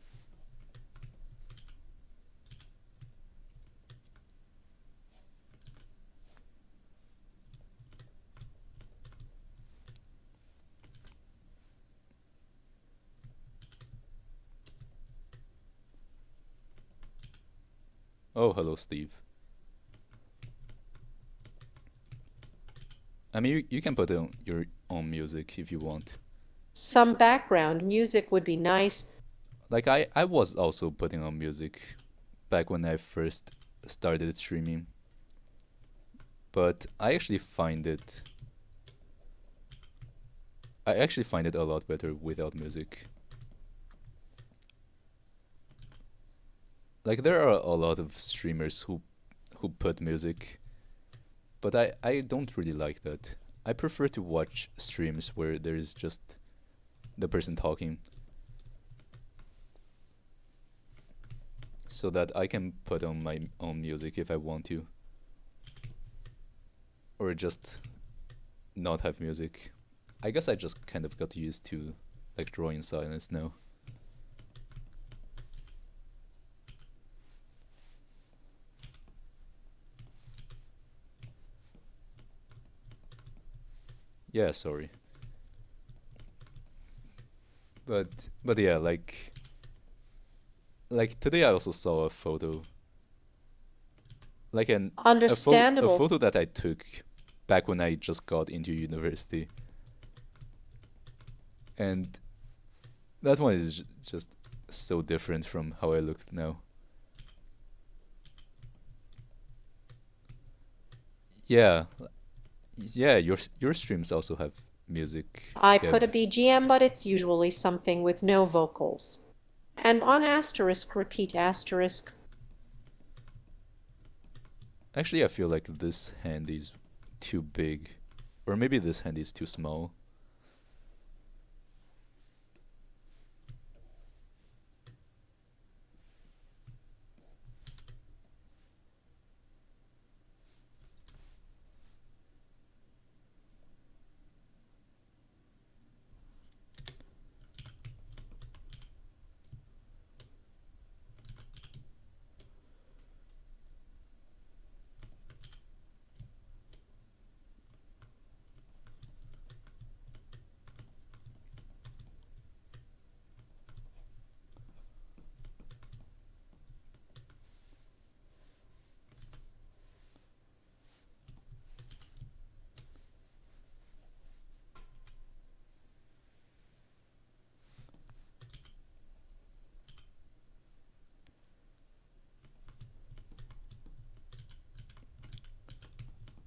Speaker 1: Oh, hello, Steve. I mean, you can put on your own music if you want.
Speaker 2: Some background music would be nice.
Speaker 1: Like I was also putting on music back when I first started streaming, but I actually find it a lot better without music. Like there are a lot of streamers who put music, but I don't really like that. I prefer to watch streams where there's just the person talking so that I can put on my own music if I want to, or just not have music. I guess I just kind of got used to like drawing silence now. Yeah, sorry. But yeah, like today I also saw a photo, like a
Speaker 2: Understandable.
Speaker 1: photo that I took back when I just got into university, and that one is just so different from how I look now. Yeah, yeah. Your streams also have music,
Speaker 2: I put
Speaker 1: Geb.
Speaker 2: a BGM, but it's usually something with no vocals. And on asterisk, repeat asterisk.
Speaker 1: Actually, I feel like this hand is too big, or maybe this hand is too small.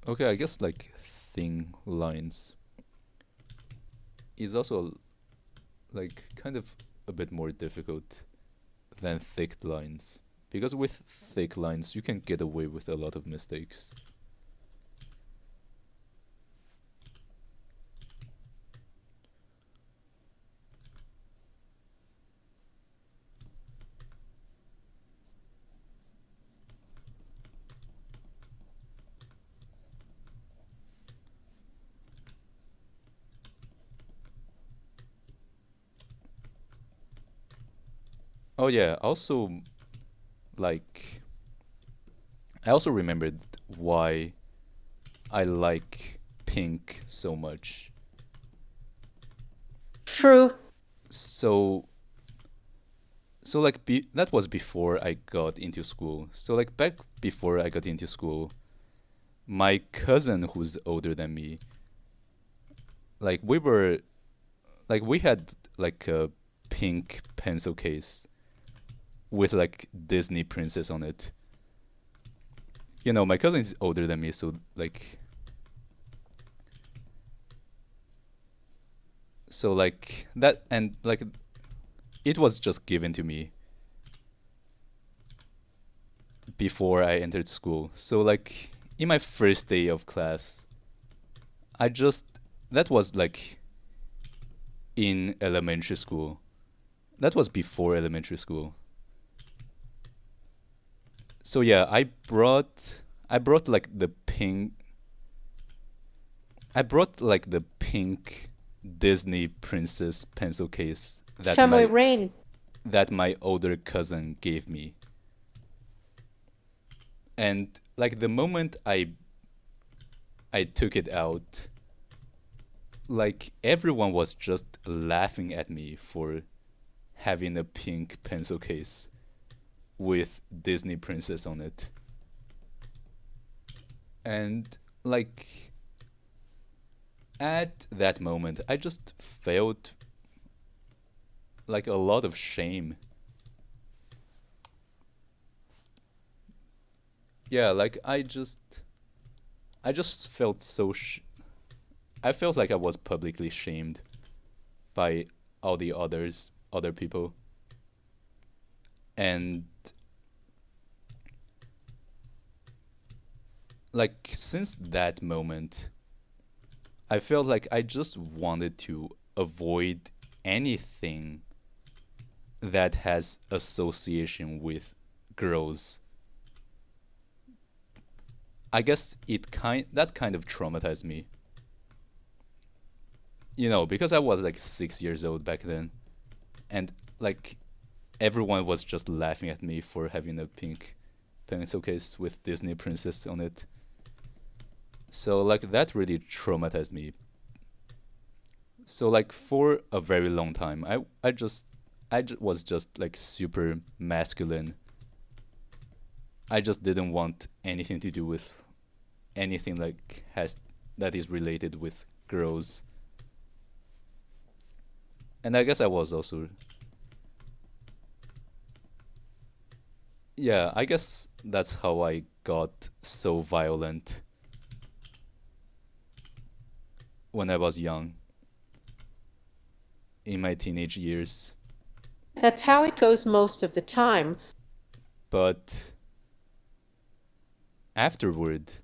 Speaker 1: Okay, I guess like thin lines is also like kind of a bit more difficult than thick lines, because with thick lines you can get away with a lot of mistakes. Oh yeah, also like I also remembered why I like pink so much.
Speaker 2: True.
Speaker 1: So that was before I got into school. So like back before I got into school, my cousin who's older than me, like we had like a pink pencil case with like Disney princess on it. You know, my cousin is older than me, so like that, and like it was just given to me before I entered school. So like in my first day of class, I just that was like in elementary school. That was before elementary school. So yeah, I brought like the pink I brought like the pink Disney princess pencil case
Speaker 2: Family Rain.
Speaker 1: that my older cousin gave me. And like the moment I took it out, like everyone was just laughing at me for having a pink pencil case with Disney princess on it. And like at that moment, I just felt like a lot of shame. Yeah, like I just felt I felt like I was publicly shamed by all the other people. And like since that moment, I felt like I just wanted to avoid anything that has association with girls. I guess that kind of traumatized me. You know, because I was like 6 years old back then, and like everyone was just laughing at me for having a pink pencil case with Disney princess on it. So like that really traumatized me. So like for a very long time, was just like super masculine. I just didn't want anything to do with anything like has that is related with girls. And I guess I was also, yeah, I guess that's how I got so violent when I was young in my teenage years.
Speaker 2: That's how it goes most of the time.
Speaker 1: But afterward,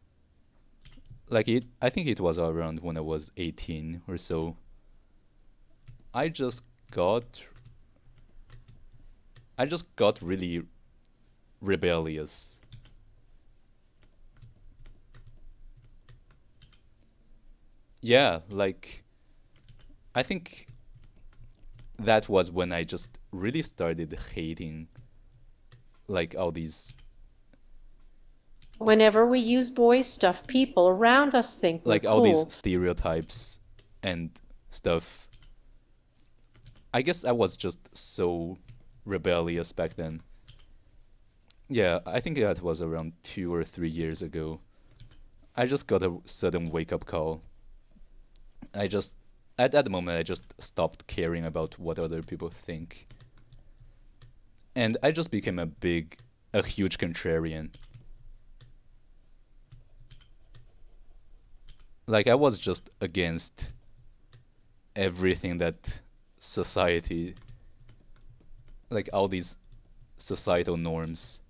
Speaker 1: I think it was around when I was 18 or so, I just got I just got really rebellious. Yeah, like I think that was when I just really started hating like all these
Speaker 2: Whenever we use boys stuff, people around us think we're cool.
Speaker 1: stereotypes and stuff. I guess I was just so rebellious back then. Yeah, I think that was around 2 or 3 years ago. I just got a sudden wake up call. I just, at that moment, I just stopped caring about what other people think. And I just became a huge contrarian. Like, I was just against everything that society, like all these societal norms.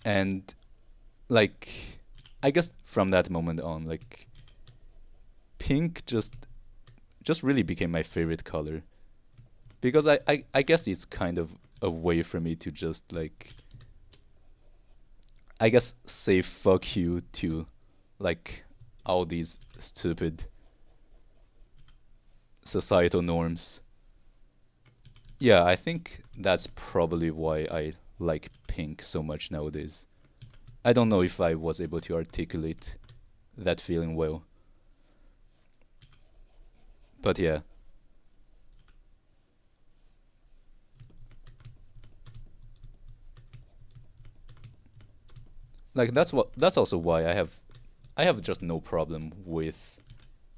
Speaker 1: And like I guess from that moment on, like pink just really became my favorite color because I guess it's kind of a way for me to just like I guess say fuck you to like all these stupid societal norms. Yeah, I think that's probably why I like pink so much nowadays. I don't know if I was able to articulate that feeling well, but yeah, like that's also why I have just no problem with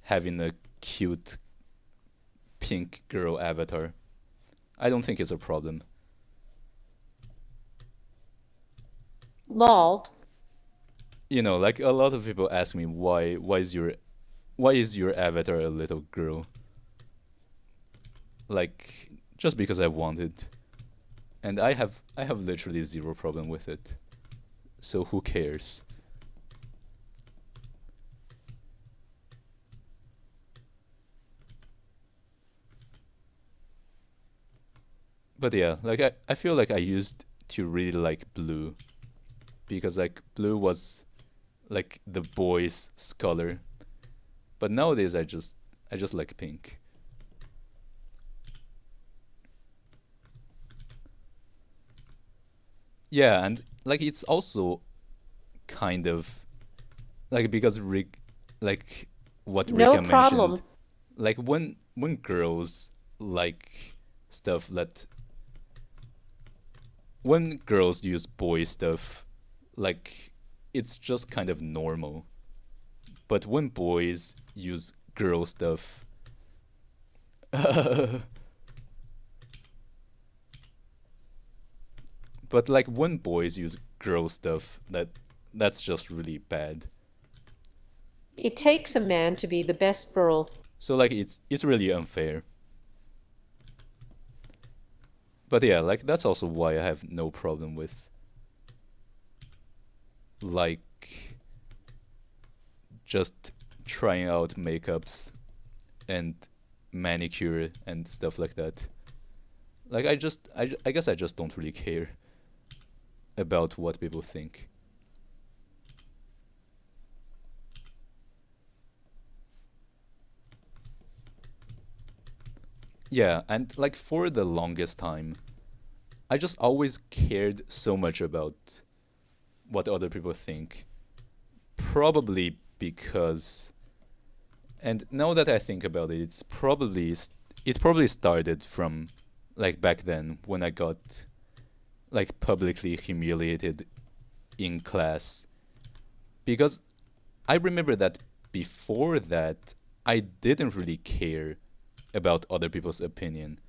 Speaker 1: having a cute pink girl avatar. I don't think it's a problem.
Speaker 2: Lol.
Speaker 1: Like a lot of people ask me why is your avatar a little girl? Like just because I want it. And I have literally zero problem with it. So who cares? But yeah, like I feel like I used to really like blue because like blue was like the boys' color. But nowadays I just like pink. Yeah, and like it's also kind of like because Rick, like what
Speaker 2: No
Speaker 1: Rika
Speaker 2: problem.
Speaker 1: mentioned, like when girls like stuff that when girls use boy stuff, like it's just kind of normal. But when boys use girl stuff, but like when boys use girl stuff, that's just really bad.
Speaker 2: It takes a man to be the best girl.
Speaker 1: So like it's really unfair. But yeah, like that's also why I have no problem with like just trying out makeups and manicure and stuff like that. Like I guess I just don't really care about what people think. Yeah, and like for the longest time, I just always cared so much about what other people think. Probably because, and now that I think about it, it probably started from like back then when I got like publicly humiliated in class because I remember that before that I didn't really care about other people's opinion.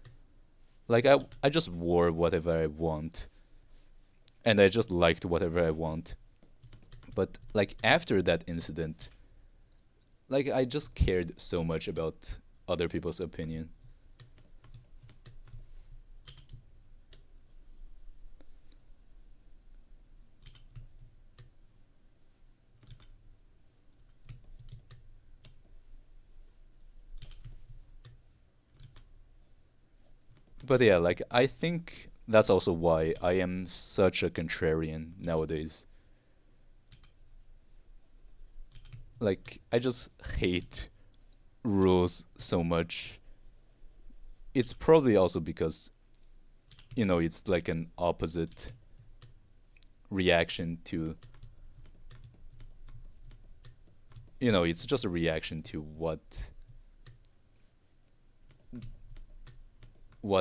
Speaker 1: Like I just wore whatever I want and I just liked whatever I want. But like after that incident, like I just cared so much about other people's opinion. But yeah, like I think that's also why I am such a contrarian nowadays. Like I just hate rules so much. It's probably also because it's like an opposite reaction to it's just a reaction to what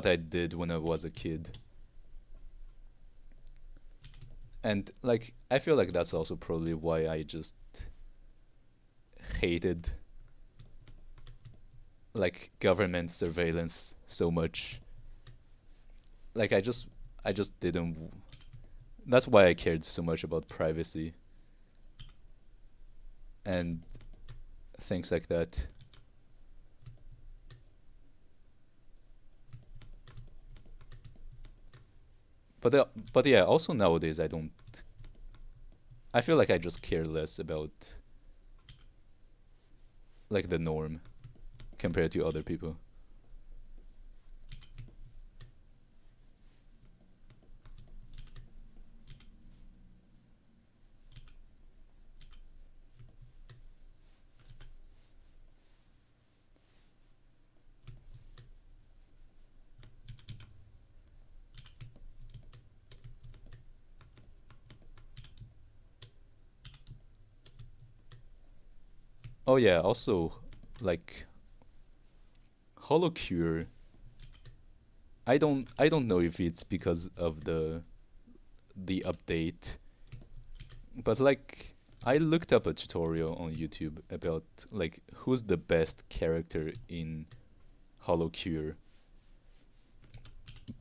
Speaker 1: I did when I was a kid. And like I feel like that's also probably why I just hated like government surveillance so much. Like I just didn't. That's why I cared so much about privacy and things like that. But yeah, also nowadays I don't. I feel like I just care less about like the norm compared to other people. Oh yeah, also like HoloCure. I don't know if it's because of the update, but like I looked up a tutorial on YouTube about like who's the best character in HoloCure,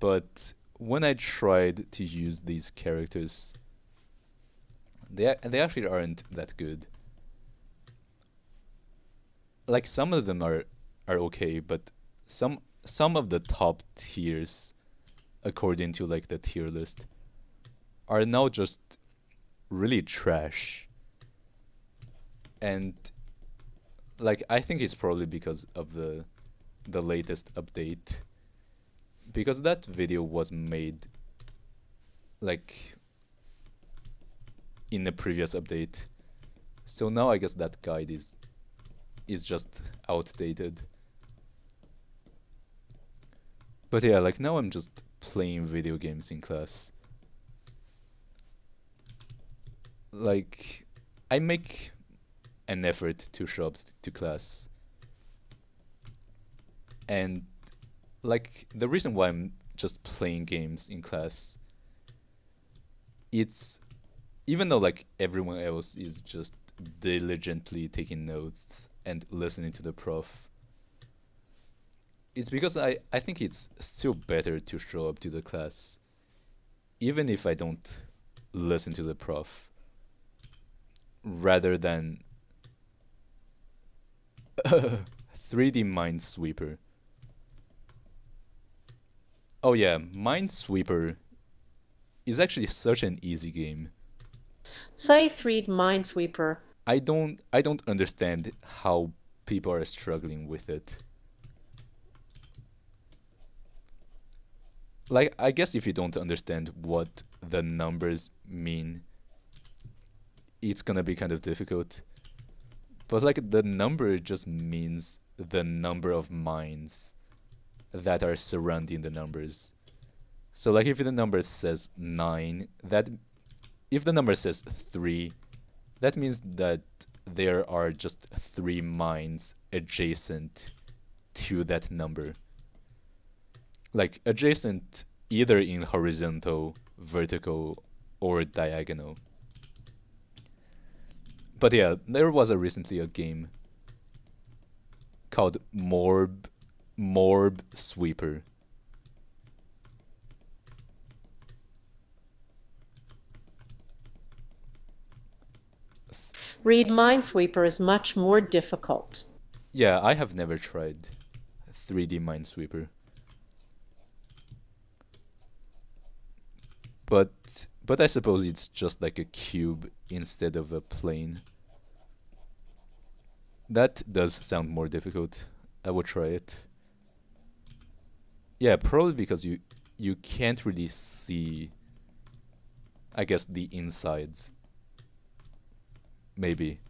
Speaker 1: but when I tried to use these characters, they actually aren't that good. Like some of them are okay, but some of the top tiers, according to like the tier list, are now just really trash. And like I think it's probably because of the latest update, because that video was made like in the previous update. So now I guess that guide is just outdated. But yeah, like now I'm just playing video games in class. Like I make an effort to show up to class, and like the reason why I'm just playing games in class, it's even though like everyone else is just diligently taking notes and listening to the prof, it's because I think it's still better to show up to the class even if I don't listen to the prof, rather than 3D Minesweeper. Oh yeah, Minesweeper is actually such an easy game.
Speaker 2: Scythe read Minesweeper.
Speaker 1: I don't understand how people are struggling with it. Like I guess if you don't understand what the numbers mean, it's gonna be kind of difficult. But like the number just means the number of mines that are surrounding the numbers. So like if the number says 9, that if the number says 3, that means that there are just 3 mines adjacent to that number. Like adjacent either in horizontal, vertical, or diagonal. But yeah, there was recently a game called Morb Sweeper.
Speaker 2: Read Minesweeper is much more difficult.
Speaker 1: Yeah, I have never tried 3D Minesweeper, but I suppose it's just like a cube instead of a plane. That does sound more difficult. I will try it. Yeah, probably because you can't really see, I guess, the insides. Maybe.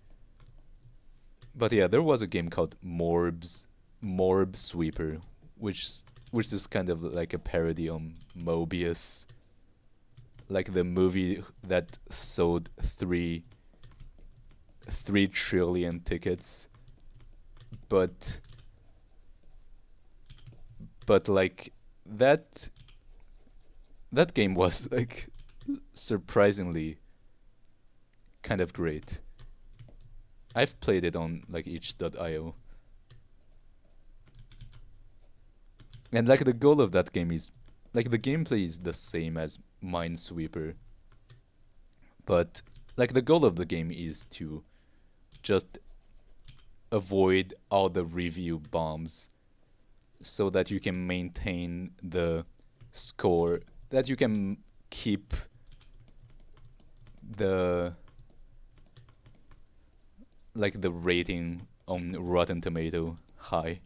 Speaker 1: But yeah, there was a game called Morb Sweeper, which which is kind of like a parody on Mobius, like the movie that sold 3 trillion tickets, but like that that game was like surprisingly kind of great. I've played it on like itch.io. And like the goal of that game is like the gameplay is the same as Minesweeper, but like the goal of the game is to just avoid all the review bombs so that you can maintain the score, that you can keep the like the rating on Rotten Tomato high.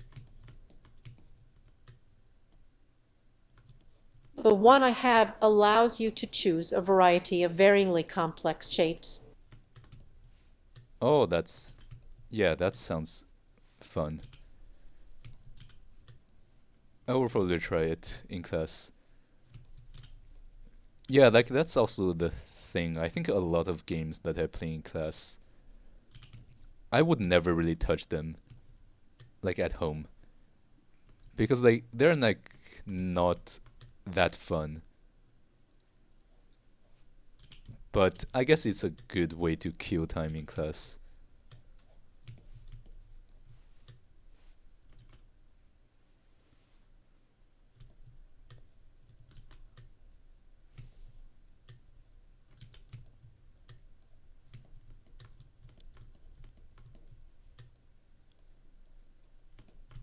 Speaker 2: The one I have allows you to choose a variety of varyingly complex shapes.
Speaker 1: Oh, yeah, that sounds fun. I will probably try it in class. Yeah, like that's also the thing. I think a lot of games that I play in class I would never really touch them like at home because like they're like not that fun. But I guess it's a good way to kill time in class.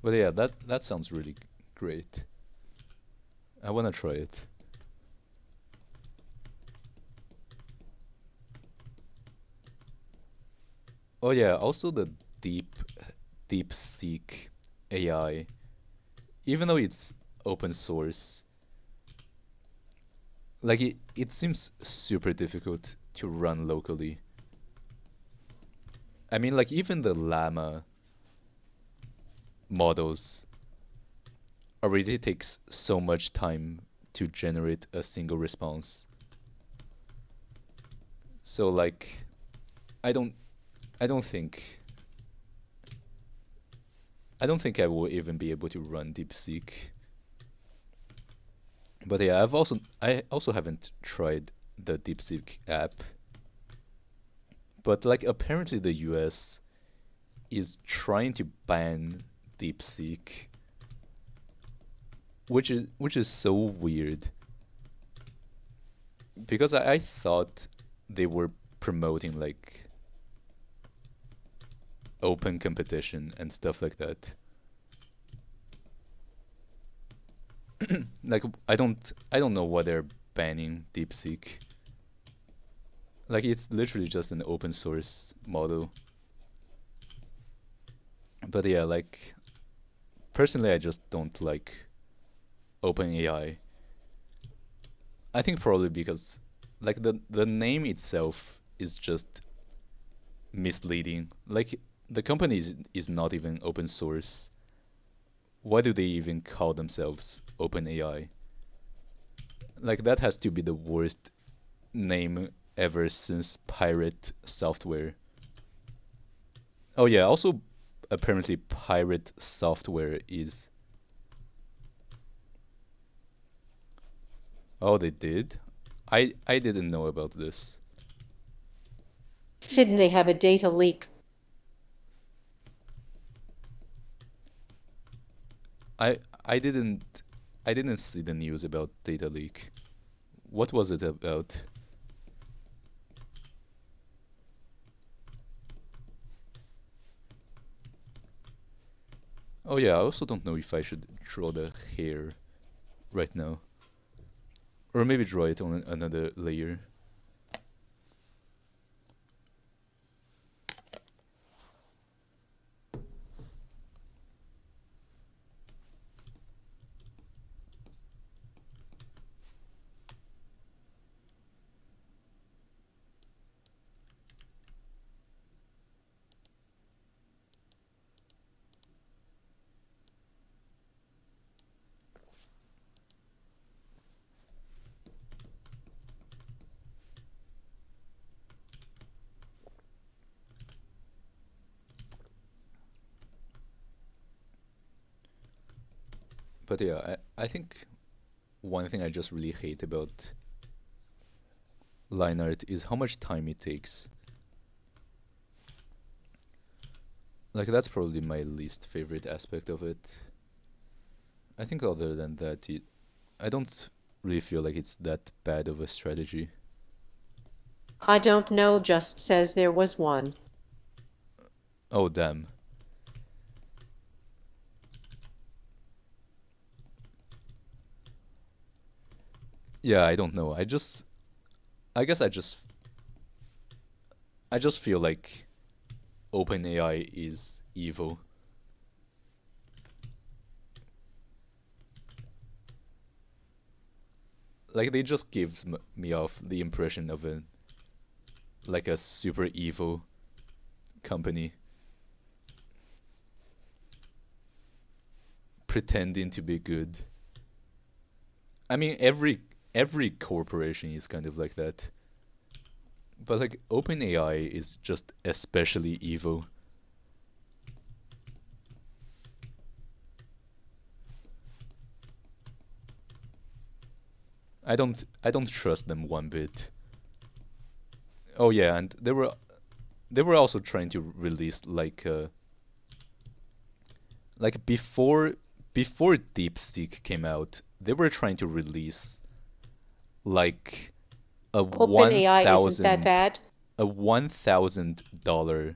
Speaker 1: But yeah, that sounds really great. I wanna try it. Oh yeah, also the deep deep seek AI, even though it's open source, like it seems super difficult to run locally. I mean, like even the llama models already takes so much time to generate a single response. So like I don't I don't think I don't think I will even be able to run DeepSeek. But yeah, I also haven't tried the DeepSeek app. But like apparently the US is trying to ban DeepSeek, which is so weird because I thought they were promoting like open competition and stuff like that. Like I don't know why they're banning DeepSeek. Like it's literally just an open source model. But yeah, like personally I just don't like OpenAI. I think probably because like the name itself is just misleading. Like the company is not even open source. Why do they even call themselves OpenAI? Like that has to be the worst name ever since pirate software. Oh yeah, also apparently pirate software is. Oh, they did? I didn't know about this.
Speaker 2: Didn't they have a data leak?
Speaker 1: I didn't see the news about data leak. What was it about? Oh yeah, I also don't know if I should draw the hair right now. Or maybe draw it on another layer. But yeah, I think one thing I just really hate about line art is how much time it takes. Like that's probably my least favorite aspect of it. I think other than that, I don't really feel like it's that bad of a strategy.
Speaker 2: I don't know, just says there was one.
Speaker 1: Oh damn. Yeah, I don't know. I guess I just feel like OpenAI is evil. Like they just give me off the impression of a like a super evil company pretending to be good. I mean every corporation is kind of like that. But like OpenAI is just especially evil. I don't trust them one bit. Oh yeah, and they were also trying to release like before DeepSeek came out, they were trying to release like a one
Speaker 2: OpenAI isn't that
Speaker 1: thousand
Speaker 2: bad.
Speaker 1: a $1,000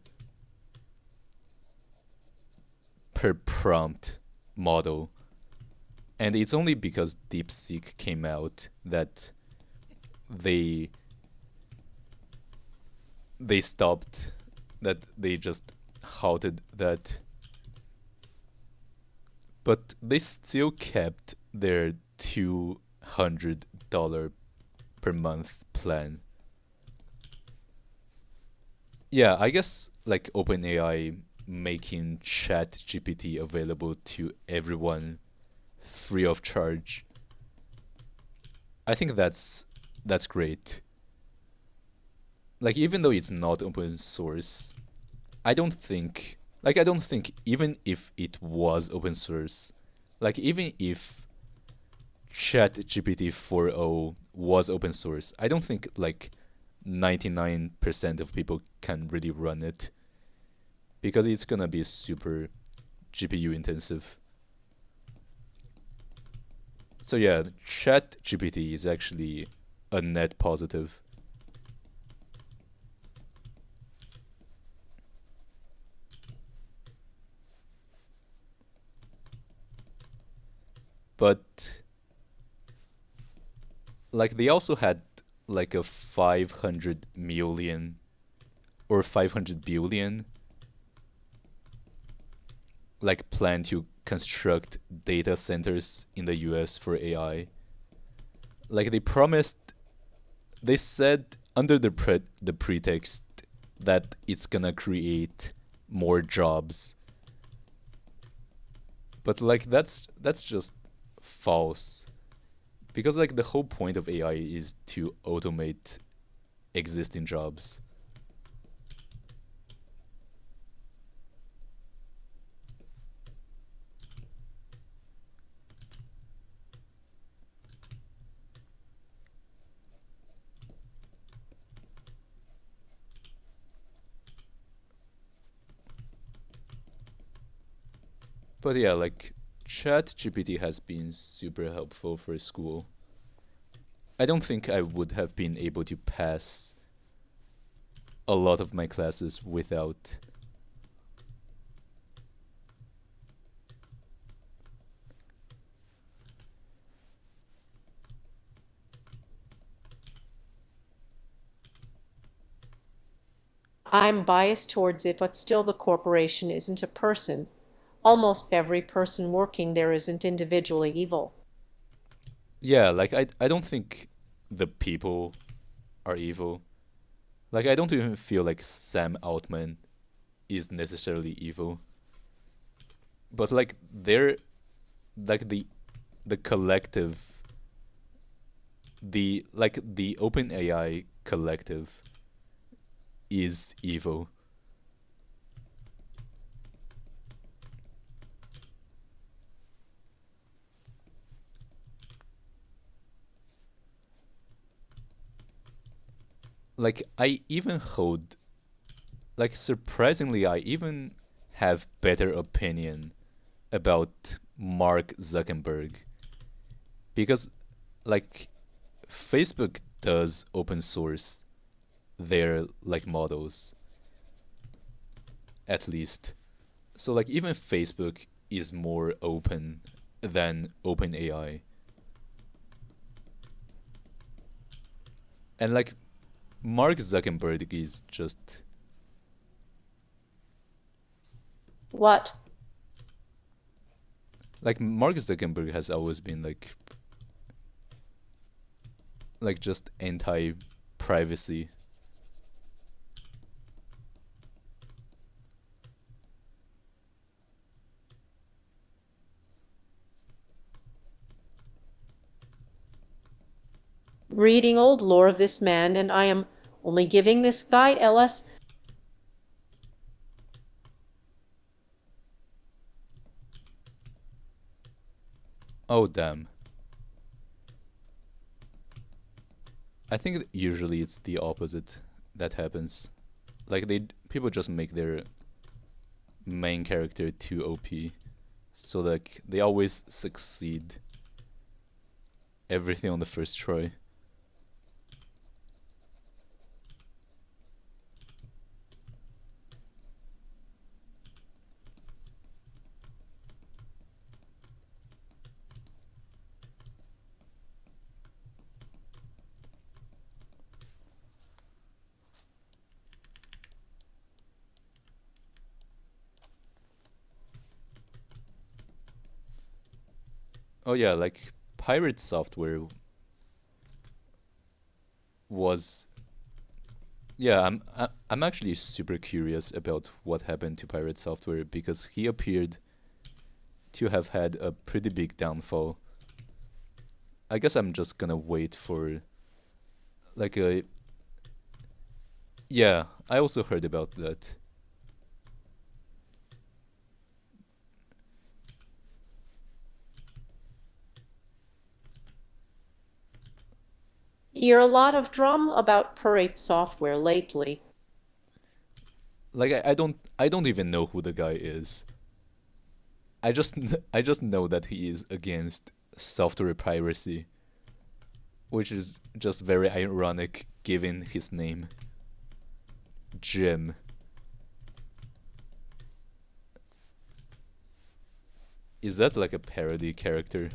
Speaker 1: per prompt model, and it's only because DeepSeek came out that they they stopped, that they just halted that. But they still kept their $200 per month plan. Yeah, I guess like OpenAI making ChatGPT available to everyone free of charge. I think that's great. Like even though it's not open source, I don't think even if it was open source, like even if ChatGPT 4.0 was open source, I don't think like 99% of people can really run it because it's gonna be super GPU intensive. So yeah, ChatGPT is actually a net positive. But like they also had like a 500 million or 500 billion like plan to construct data centers in the US for AI. Like they said under the pretext that it's gonna create more jobs. But like that's just false because like the whole point of AI is to automate existing jobs. But yeah, like ChatGPT has been super helpful for school. I don't think I would have been able to pass a lot of my classes without.
Speaker 2: I'm biased towards it, but still the corporation isn't a person. Almost every person working there isn't individually evil.
Speaker 1: Yeah, like I don't think the people are evil. Like I don't even feel like Sam Altman is necessarily evil. But like they're like the collective, the open AI collective is evil. Like I even hold, like surprisingly I even have better opinion about Mark Zuckerberg because like Facebook does open source their like models at least. So like even Facebook is more open than OpenAI. And like Mark Zuckerberg is just
Speaker 2: What?
Speaker 1: like Mark Zuckerberg has always been like just anti privacy.
Speaker 2: Reading old lore of this man, and I am only giving this guy LS.
Speaker 1: Oh damn. I think usually it's the opposite that happens. Like people just make their main character too OP, so like they always succeed everything on the first try. Oh yeah, like Pirate Software was yeah, I'm actually super curious about what happened to Pirate Software because he appeared to have had a pretty big downfall. I guess I'm just gonna wait for like a yeah, I also heard about that.
Speaker 2: You hear a lot of drama about Parade software lately.
Speaker 1: Like I don't even know who the guy is. I just know that he is against software piracy, which is just very ironic given his name, Jim. Is that like a parody character?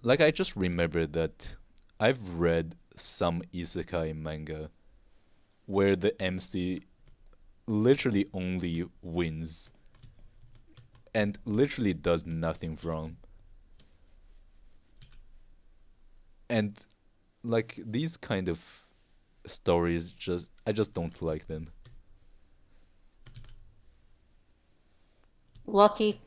Speaker 1: Like I just remember that I've read some isekai manga where the MC literally only wins and literally does nothing wrong. And like these kind of stories just I just don't like them.
Speaker 2: Lucky.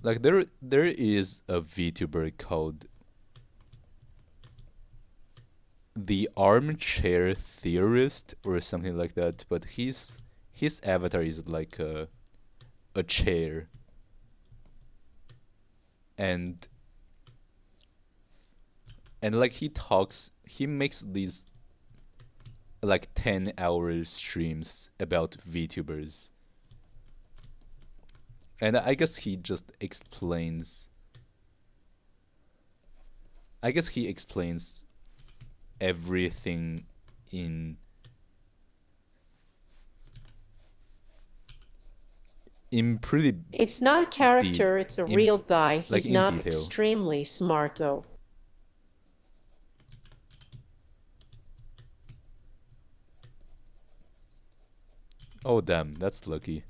Speaker 1: Like there is a VTuber called the Armchair Theorist or something like that, but his avatar is like a chair and like he makes these like 10-hour streams about VTubers. And I guess he just explains I guess he explains everything in pretty
Speaker 2: It's not a
Speaker 1: deep
Speaker 2: character, it's a
Speaker 1: in
Speaker 2: real guy.
Speaker 1: like
Speaker 2: He's
Speaker 1: in
Speaker 2: not
Speaker 1: detail.
Speaker 2: extremely smart, though.
Speaker 1: Oh damn, that's lucky.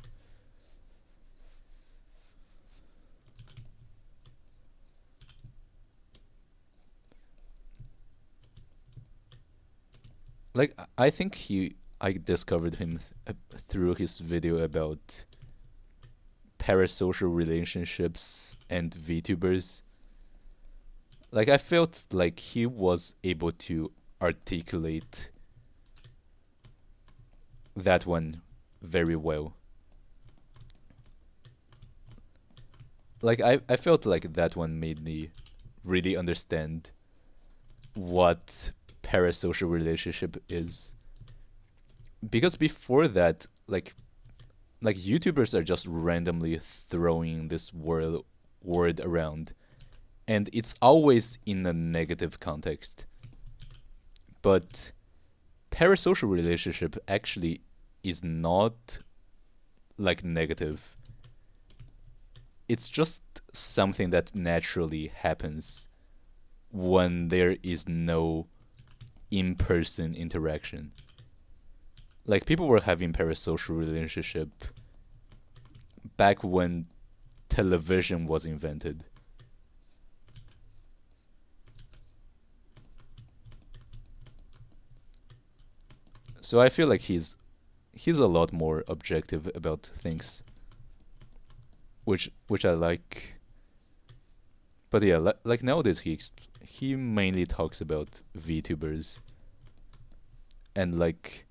Speaker 1: Like I think I discovered him through his video about parasocial relationships and VTubers. Like I felt like he was able to articulate that one very well. Like I felt like that one made me really understand what parasocial relationship is. Because before that, like YouTubers are just randomly throwing this word around, and it's always in a negative context. But parasocial relationship actually is not like negative. It's just something that naturally happens when there is no in-person interaction. Like people were having parasocial relationship back when television was invented. So I feel like he's a lot more objective about things. which I like. But yeah, like nowadays he mainly talks about VTubers and like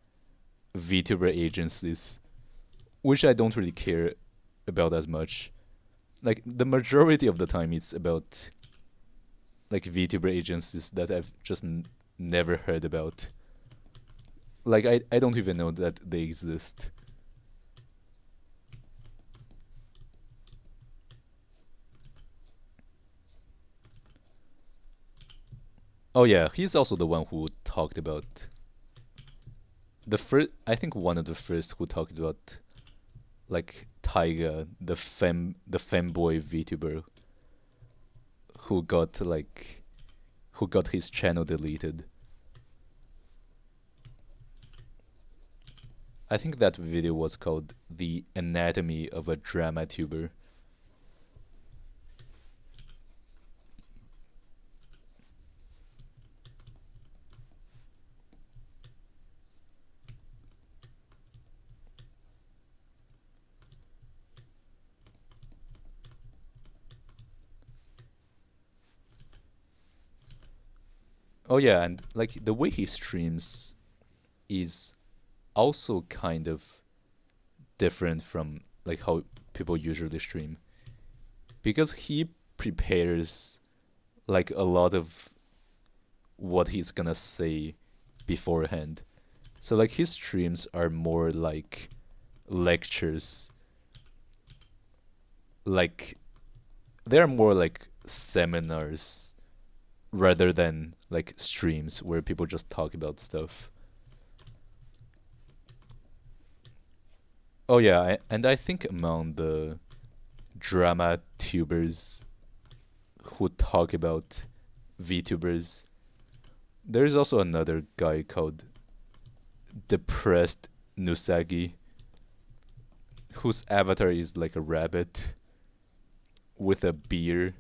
Speaker 1: VTuber agencies, which I don't really care about as much. Like the majority of the time, it's about like VTuber agencies that I've just never heard about. Like I don't even know that they exist. Oh yeah, he's also the one who talked about the first. I think one of the first who talked about like Taiga, the femboy VTuber who got like who got his channel deleted. I think that video was called "The Anatomy of a Drama Tuber." Oh yeah, and like the way he streams is also kind of different from like how people usually stream because he prepares like a lot of what he's gonna say beforehand. So like his streams are more like lectures. Like they're more like seminars rather than like streams where people just talk about stuff. Oh yeah, and I think among the drama tubers who talk about VTubers, there's also another guy called Depressed Nusagi, whose avatar is like a rabbit with a beer.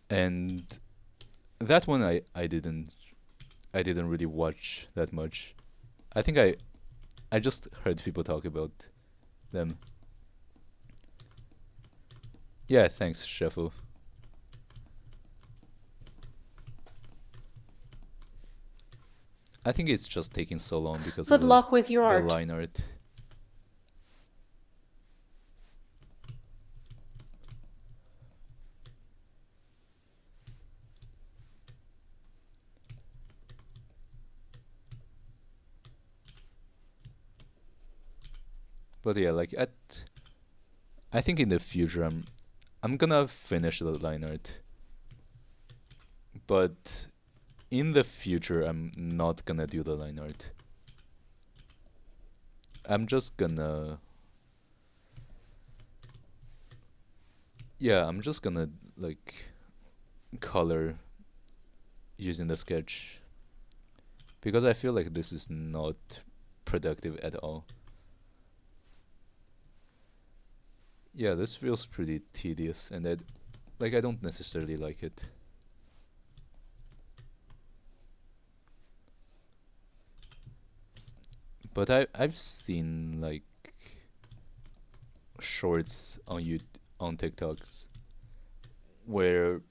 Speaker 1: And that one I didn't really watch that much. I think I just heard people talk about them. Yeah, thanks, Shuffle. I think it's just taking so long because
Speaker 2: Good
Speaker 1: of
Speaker 2: luck with your
Speaker 1: the
Speaker 2: art.
Speaker 1: line art. But yeah, like I think in the future I'm gonna finish the line art, but in the future I'm not gonna do the line art. I'm just gonna I'm just gonna like color using the sketch because I feel like this is not productive at all. Yeah, this feels pretty tedious and I don't necessarily like it. But I've seen like shorts on on TikToks where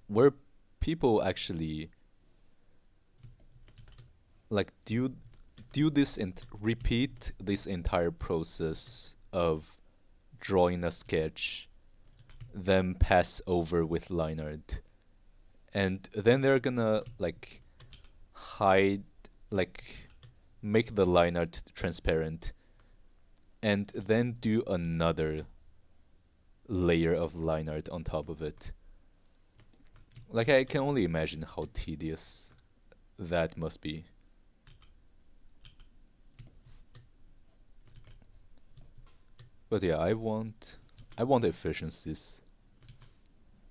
Speaker 1: where people actually like do this and repeat this entire process of drawing a sketch, then pass over with line art, and then they're gonna like hide like make the line art transparent, and then do another layer of line art on top of it. Like I can only imagine how tedious that must be. But yeah, I want efficiencies.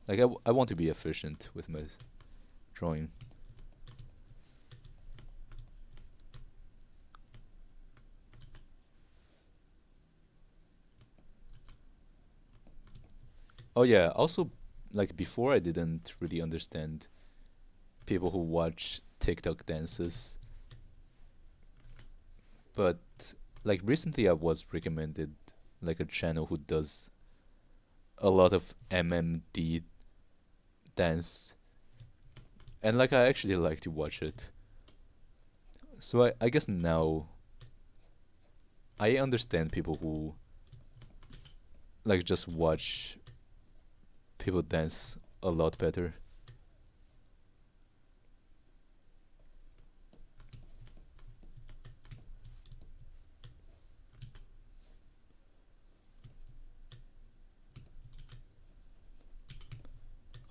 Speaker 1: Like I want to be efficient with my drawing. Oh yeah, also like before I didn't really understand people who watch TikTok dances But like recently I was recommended like a channel who does a lot of MMD dance, and like I actually like to watch it. So I guess now I understand people who like just watch people dance a lot better.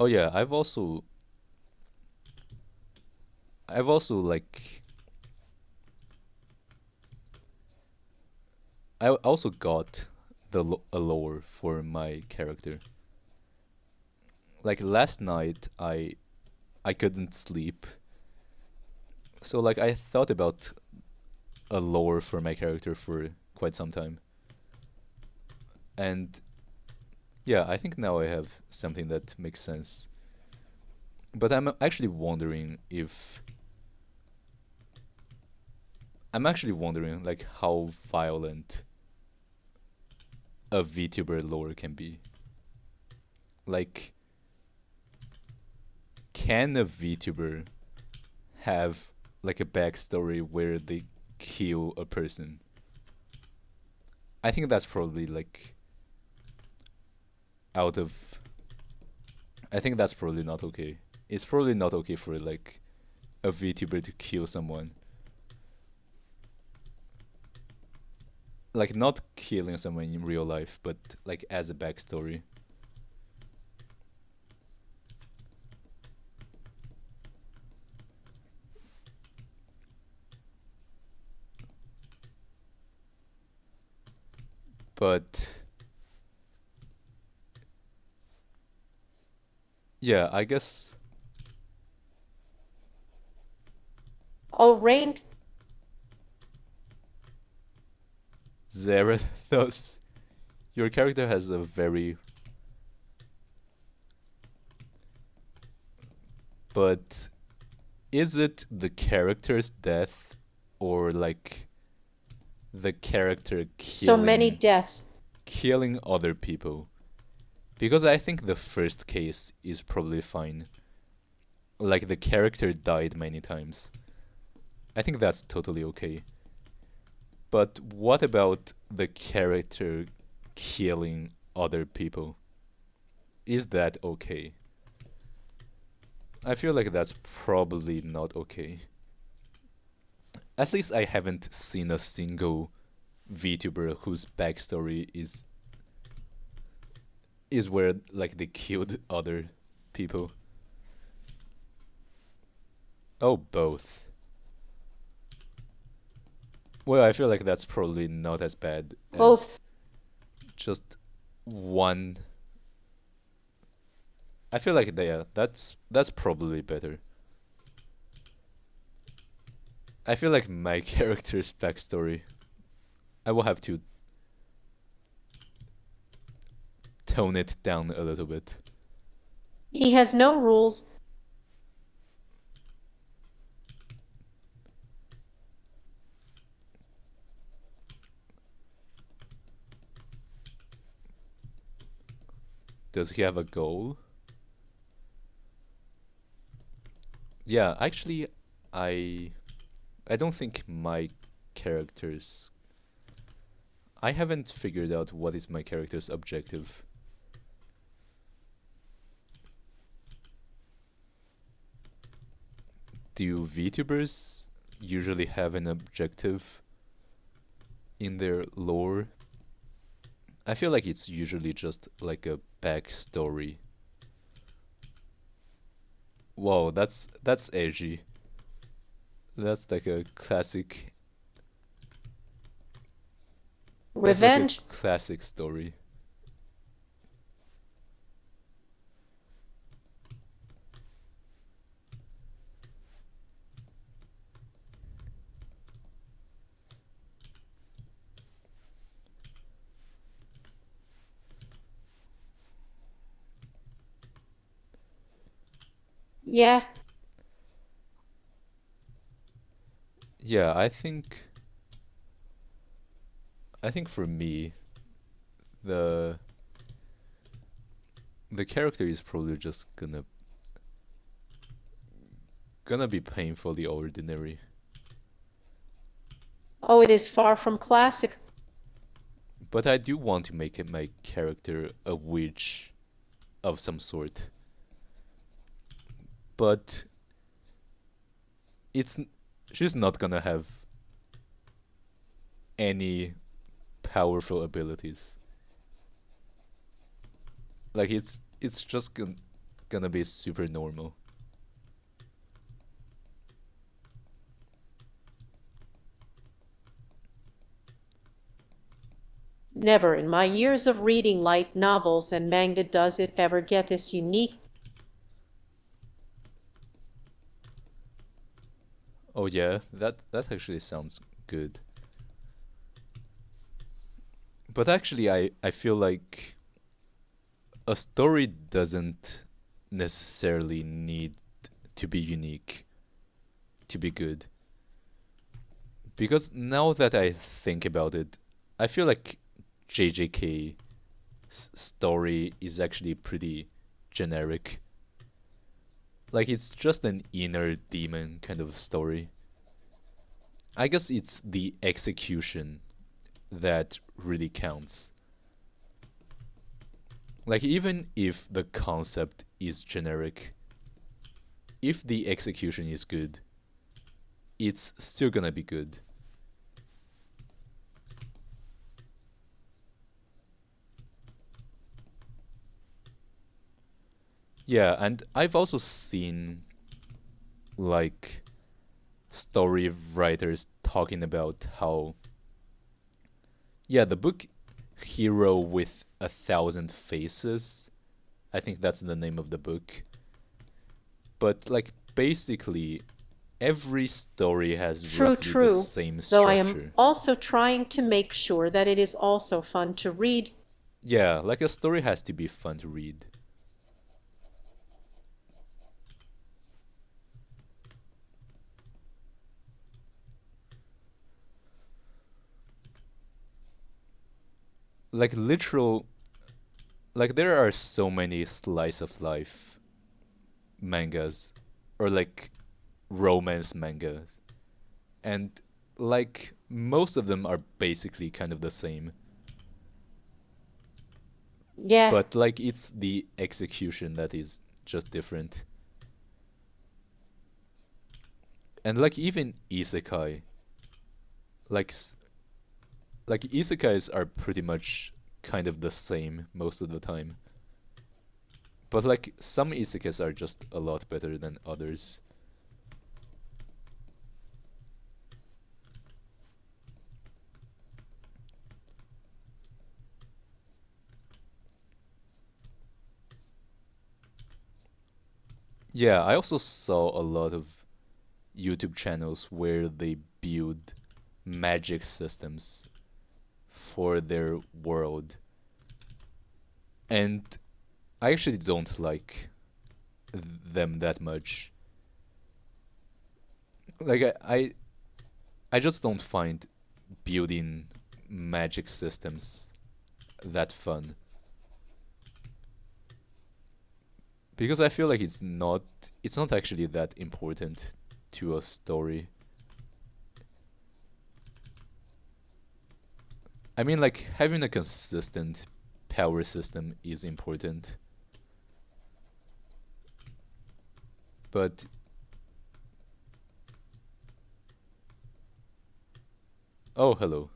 Speaker 1: Oh yeah, I've also like I also got a lore for my character. Like last night I couldn't sleep. So like I thought about a lore for my character for quite some time. And yeah, I think now I have something that makes sense. But I'm actually wondering like how violent a VTuber lore can be. Like, can a VTuber have like a backstory where they kill a person? I think that's probably like out of. I think that's probably not okay. It's probably not okay for like a VTuber to kill someone. Like not killing someone in real life, but like as a backstory. But yeah, I guess
Speaker 2: Oh, rain.
Speaker 1: Zarathos, your character has a very. But is it the character's death or like the character
Speaker 2: So many deaths.
Speaker 1: killing other people? Because I think the first case is probably fine. Like the character died many times. I think that's totally okay. But what about the character killing other people? Is that okay? I feel like that's probably not okay. At least I haven't seen a single VTuber whose backstory is where like they killed other people. Oh, both. Well, I feel like that's probably not as bad as
Speaker 2: Both.
Speaker 1: just one. I feel like yeah, that's probably better. I feel like my character's backstory. I will have to tone it down a little bit.
Speaker 2: He has no rules.
Speaker 1: Does he have a goal? Yeah, actually, I I don't think my character's. I haven't figured out what is my character's objective. Do VTubers usually have an objective in their lore? I feel like it's usually just like a backstory. Whoa, that's edgy. That's like a classic. That's like a
Speaker 2: Revenge.
Speaker 1: classic story.
Speaker 2: Yeah.
Speaker 1: Yeah, I think I think for me, the the character is probably just gonna be painfully ordinary.
Speaker 2: Oh, it is far from classic.
Speaker 1: But I do want to make it my character a witch of some sort. But it's she's not gonna have any powerful abilities. Like it's just gonna be super normal.
Speaker 2: Never in my years of reading light novels and manga does it ever get this unique.
Speaker 1: Oh yeah, that actually sounds good. But actually I feel like a story doesn't necessarily need to be unique to be good. Because now that I think about it, I feel like JJK story is actually pretty generic. Like it's just an inner demon kind of story. I guess it's the execution that really counts. Like even if the concept is generic, if the execution is good, it's still gonna be good. Yeah, and I've also seen like story writers talking about how yeah, the book Hero with a Thousand Faces, I think that's the name of the book. But like basically every story has
Speaker 2: True,
Speaker 1: roughly the
Speaker 2: true.
Speaker 1: same
Speaker 2: Though I am
Speaker 1: structure.
Speaker 2: also trying to make sure that it is also fun to read.
Speaker 1: Yeah, like a story has to be fun to read. Like literal like there are so many slice of life mangas or like romance mangas and like most of them are basically kind of the same,
Speaker 2: Yeah,
Speaker 1: but like it's the execution that is just different. And like even isekai, like like isekais are pretty much kind of the same most of the time, but like some isekais are just a lot better than others. Yeah, I also saw a lot of YouTube channels where they build magic systems for their world. And I actually don't like them that much. Like I just don't find building magic systems that fun. Because I feel like it's not actually that important to a story. I mean like having a consistent power system is important. But oh, hello.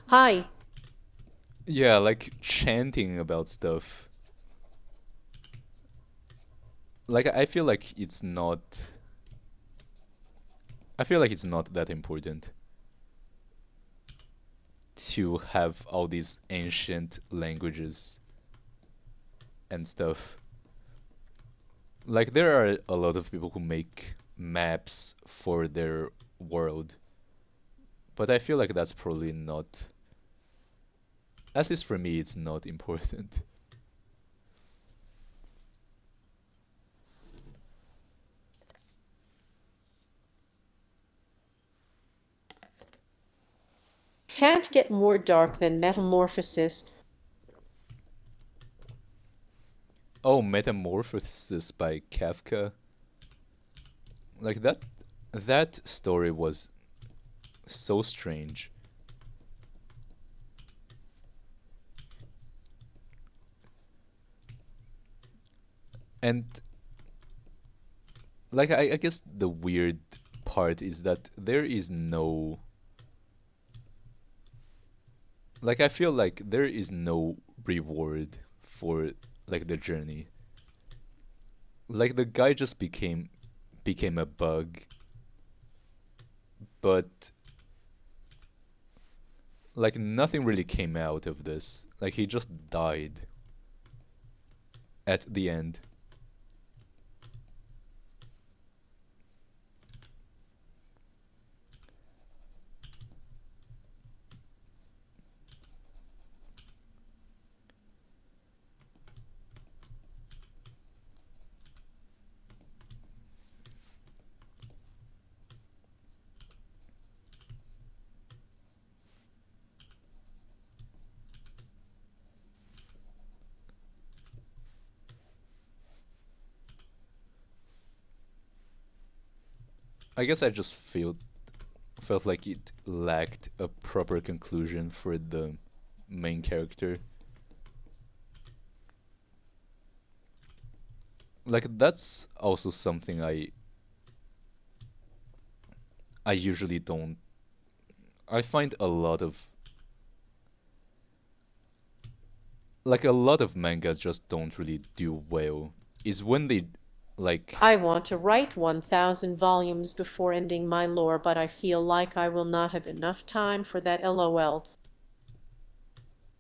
Speaker 2: hi.
Speaker 1: Yeah, like chanting about stuff. Like I feel like it's not I feel like it's not that important to have all these ancient languages and stuff. Like there are a lot of people who make maps for their world, but I feel like that's probably not, at least for me, it's not important.
Speaker 2: Can't get more dark than Metamorphosis.
Speaker 1: Oh, Metamorphosis by Kafka. Like that story was so strange. And like I guess the weird part is that there is no, like I feel like there is no reward for like the journey. Like the guy just became a bug, but like nothing really came out of this. Like he just died at the end. I guess I just felt like it lacked a proper conclusion for the main character. Like that's also something I usually don't. I find a lot of mangas just don't really do well. Is when they like
Speaker 2: I want to write 1,000 volumes before ending my lore, but I feel like I will not have enough time for that lol.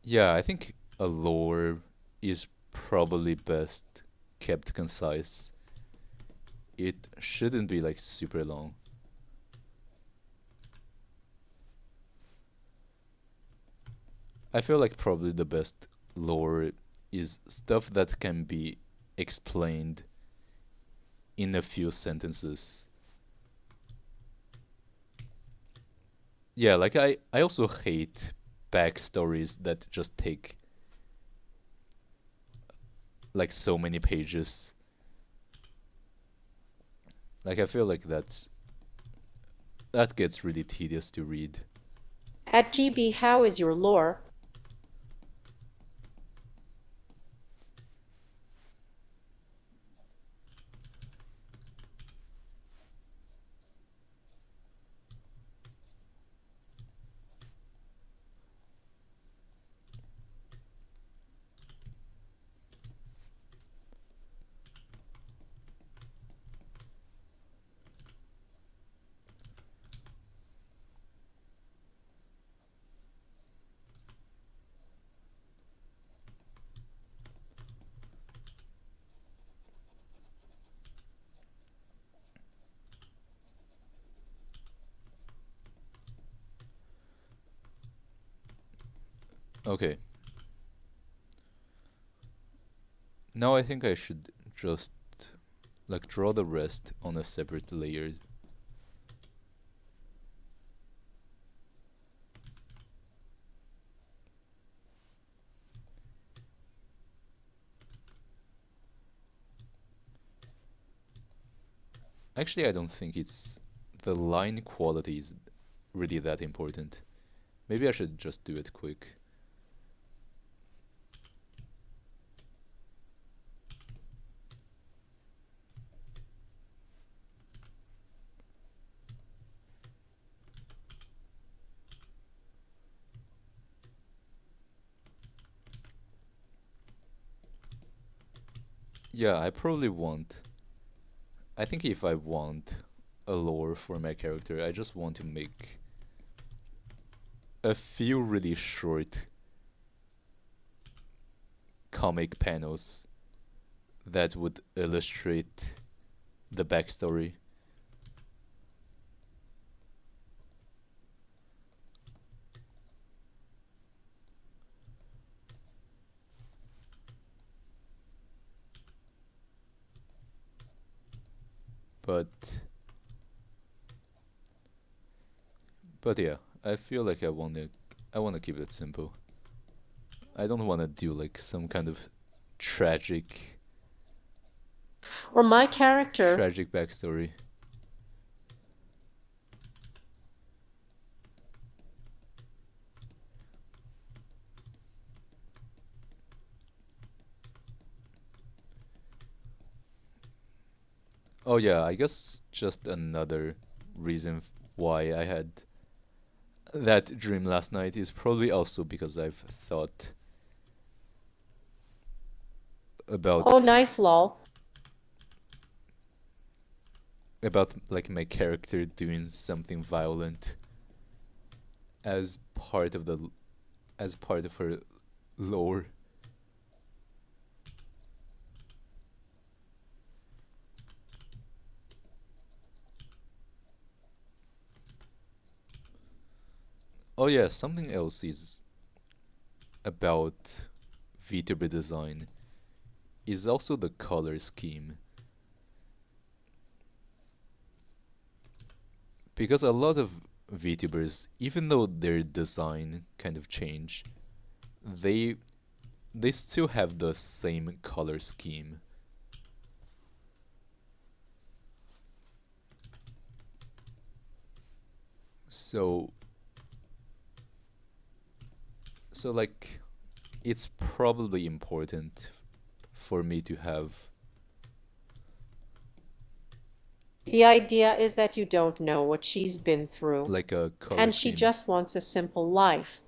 Speaker 1: yeah, I think a lore is probably best kept concise. It shouldn't be like super long. I feel like probably the best lore is stuff that can be explained in a few sentences. Yeah, like I also hate backstories that just take like so many pages. Like I feel like that gets really tedious to read.
Speaker 2: At GB, how is your lore?
Speaker 1: Okay. Now I think I should just like draw the rest on a separate layer. Actually, I don't think it's the line quality is really that important. Maybe I should just do it quick. Yeah, I probably want. I think if I want a lore for my character, I just want to make a few really short comic panels that would illustrate the backstory. But but yeah, I feel like I want to I want to keep it simple. I don't want to do like some kind of tragic
Speaker 2: Or my character.
Speaker 1: tragic backstory. Oh yeah, I guess just another reason why I had that dream last night is probably also because I've thought
Speaker 2: Oh,
Speaker 1: about
Speaker 2: nice, lol.
Speaker 1: like my character doing something violent as part of as part of her lore. Oh yeah, something else is about VTuber design is also the color scheme. Because a lot of VTubers, even though their design kind of change, they they still have the same color scheme. So like it's probably important for me to have
Speaker 2: The idea is that you don't know what she's been through,
Speaker 1: like a color
Speaker 2: and she
Speaker 1: scheme.
Speaker 2: just wants a simple life.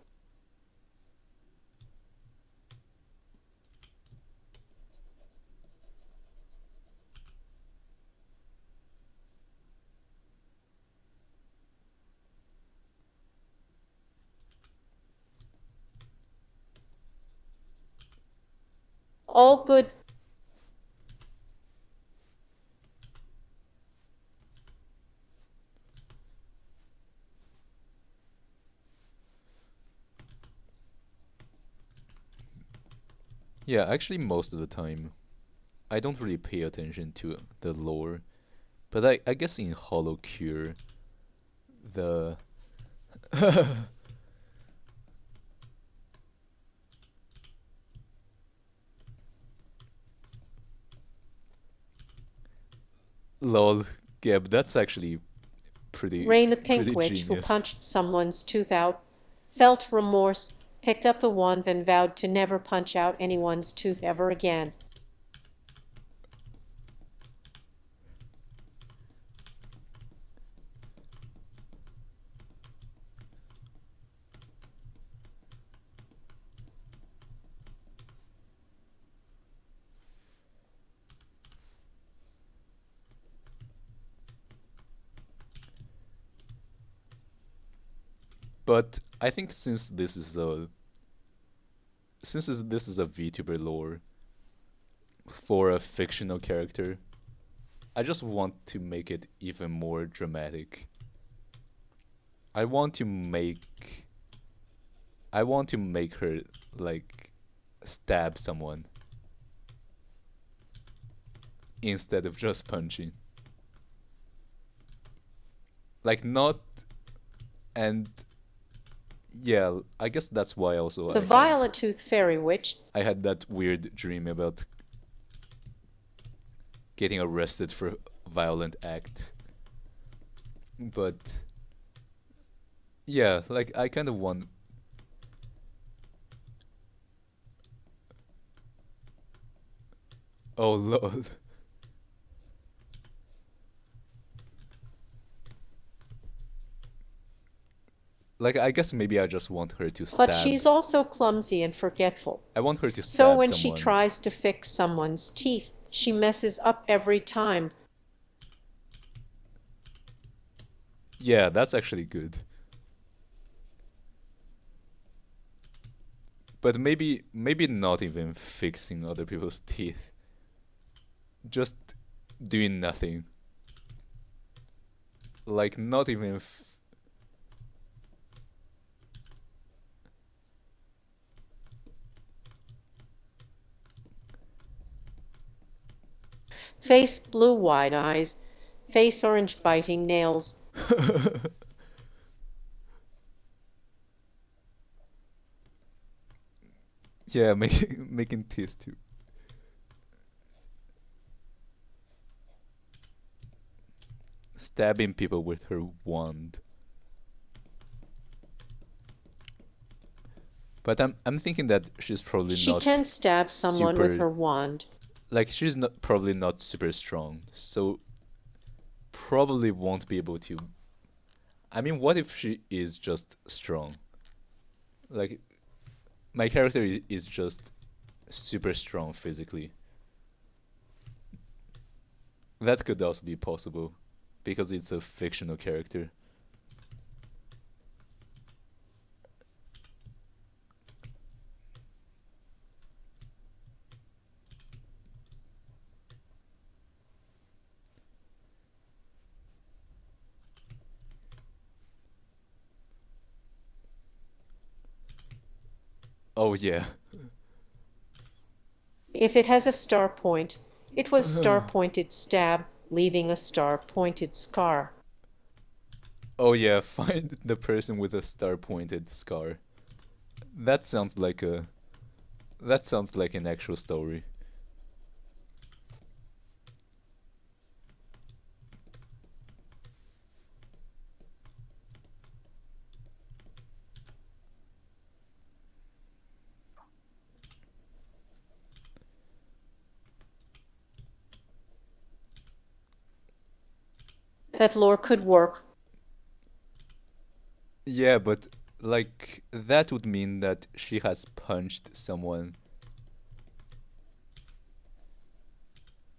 Speaker 2: All good.
Speaker 1: Yeah, actually most of the time I don't really pay attention to the lore, but I guess in Hollow Cure the lol Geb, that's actually
Speaker 2: Rain the
Speaker 1: pretty
Speaker 2: Pink Witch, who
Speaker 1: genius.
Speaker 2: punched someone's tooth out, felt remorse, picked up the wand, and vowed to never punch out anyone's tooth ever again.
Speaker 1: But I think this is a VTuber lore for a fictional character, I just want to make it even more dramatic. I want to make I want to make her like stab someone instead of just punching. Like not and yeah, I guess that's why also
Speaker 2: The Violet Tooth Fairy Witch.
Speaker 1: I had that weird dream about getting arrested for violent act. But yeah, like I kind of want oh lol. Like I guess maybe I just want her to
Speaker 2: But
Speaker 1: stab
Speaker 2: she's also clumsy and forgetful.
Speaker 1: I want her to
Speaker 2: So
Speaker 1: stab
Speaker 2: when she
Speaker 1: someone.
Speaker 2: tries to fix someone's teeth, she messes up every time.
Speaker 1: Yeah, that's actually good. But maybe not even fixing other people's teeth. Just doing nothing. Like not even
Speaker 2: Face blue wide eyes, face orange biting nails.
Speaker 1: Yeah, making teeth too. Stabbing people with her wand. But I'm thinking that she's probably
Speaker 2: She
Speaker 1: not
Speaker 2: can stab someone with
Speaker 1: super,
Speaker 2: her wand.
Speaker 1: like she's not probably not super strong. So probably won't be able to. I mean, what if she is just strong? Like my character is just super strong physically. That could also be possible because it's a fictional character. Oh yeah.
Speaker 2: If it has a star point, it was star-pointed stab, leaving a star-pointed scar.
Speaker 1: Oh yeah, find the person with a star pointed scar. That sounds like a that sounds like an actual story.
Speaker 2: That lore could work.
Speaker 1: Yeah, but like that would mean that she has punched someone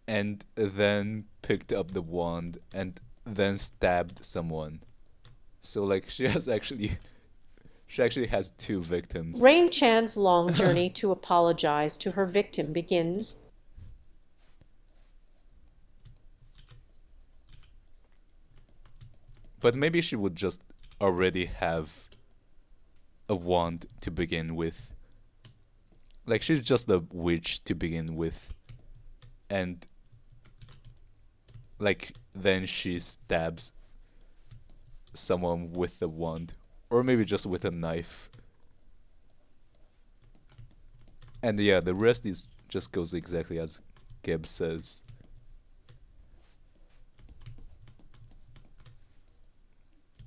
Speaker 1: and then picked up the wand and then stabbed someone. So like she actually has two victims.
Speaker 2: Rain Chan's long journey to apologize to her victim begins.
Speaker 1: But maybe she would just already have a wand to begin with. Like she's just a witch to begin with. And like then she stabs someone with the wand. Or maybe just with a knife. And yeah, the rest is just goes exactly as Geb says.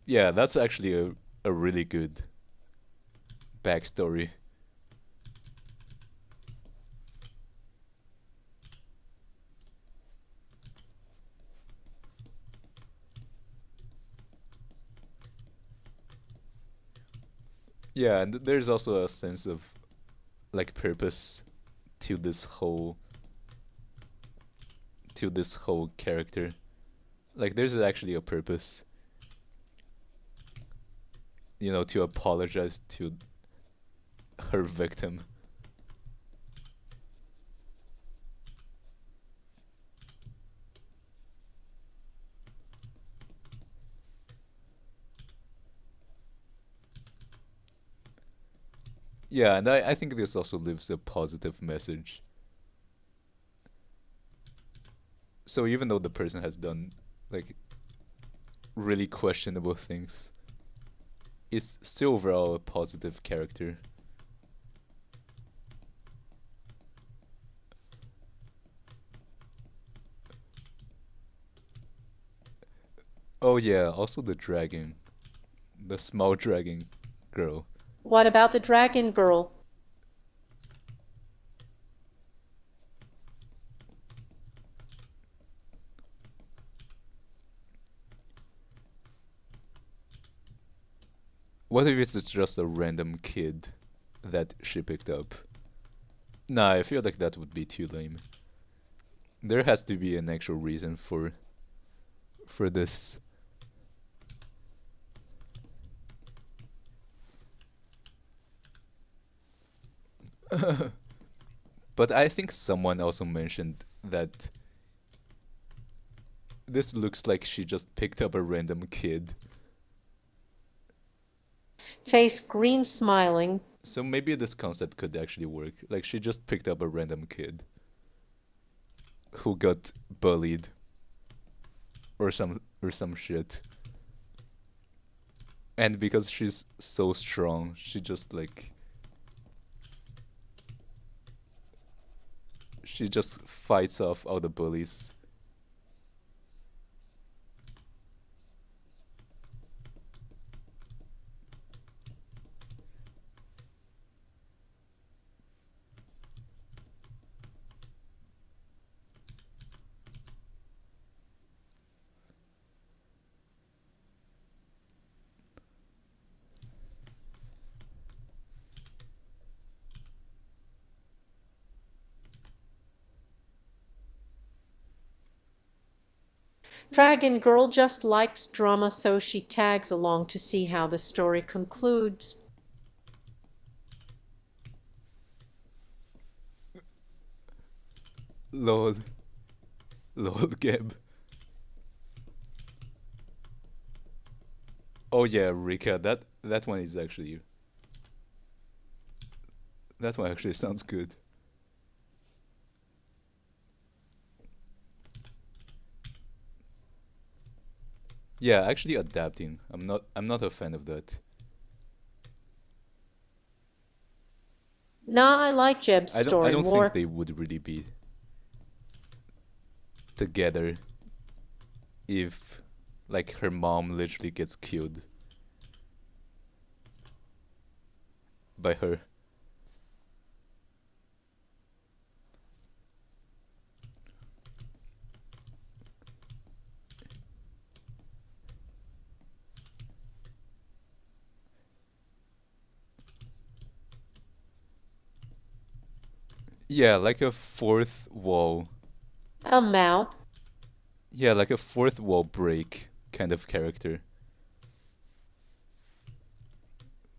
Speaker 1: Yeah, that's actually a really good backstory. Yeah, and there's also a sense of like purpose to this whole character. Like there's actually a purpose, to apologize to her victim. Yeah, and I think this also leaves a positive message. So even though the person has done like really questionable things, it's still overall a positive character. Oh yeah, also the dragon. The small dragon girl.
Speaker 2: What about the dragon girl?
Speaker 1: What if it's just a random kid that she picked up? Nah, I feel like that would be too lame. There has to be an actual reason for this. But I think someone also mentioned that this looks like she just picked up a random kid.
Speaker 2: Face green smiling.
Speaker 1: So maybe this concept could actually work. Like she just picked up a random kid who got bullied or some shit. And because she's so strong, she just like She just fights off all the bullies.
Speaker 2: Dragon Girl just likes drama, so she tags along to see how the story concludes.
Speaker 1: Lol. Lol, Geb. Oh yeah, Rika, that one is actually that one actually sounds good. Yeah, actually adapting. I'm not a fan of that.
Speaker 2: Nah, I like Jeb's
Speaker 1: I
Speaker 2: story
Speaker 1: don't think
Speaker 2: more.
Speaker 1: they would really be together if like her mom literally gets killed by her. Yeah, like a fourth wall.
Speaker 2: Mao.
Speaker 1: Yeah, like a fourth wall break kind of character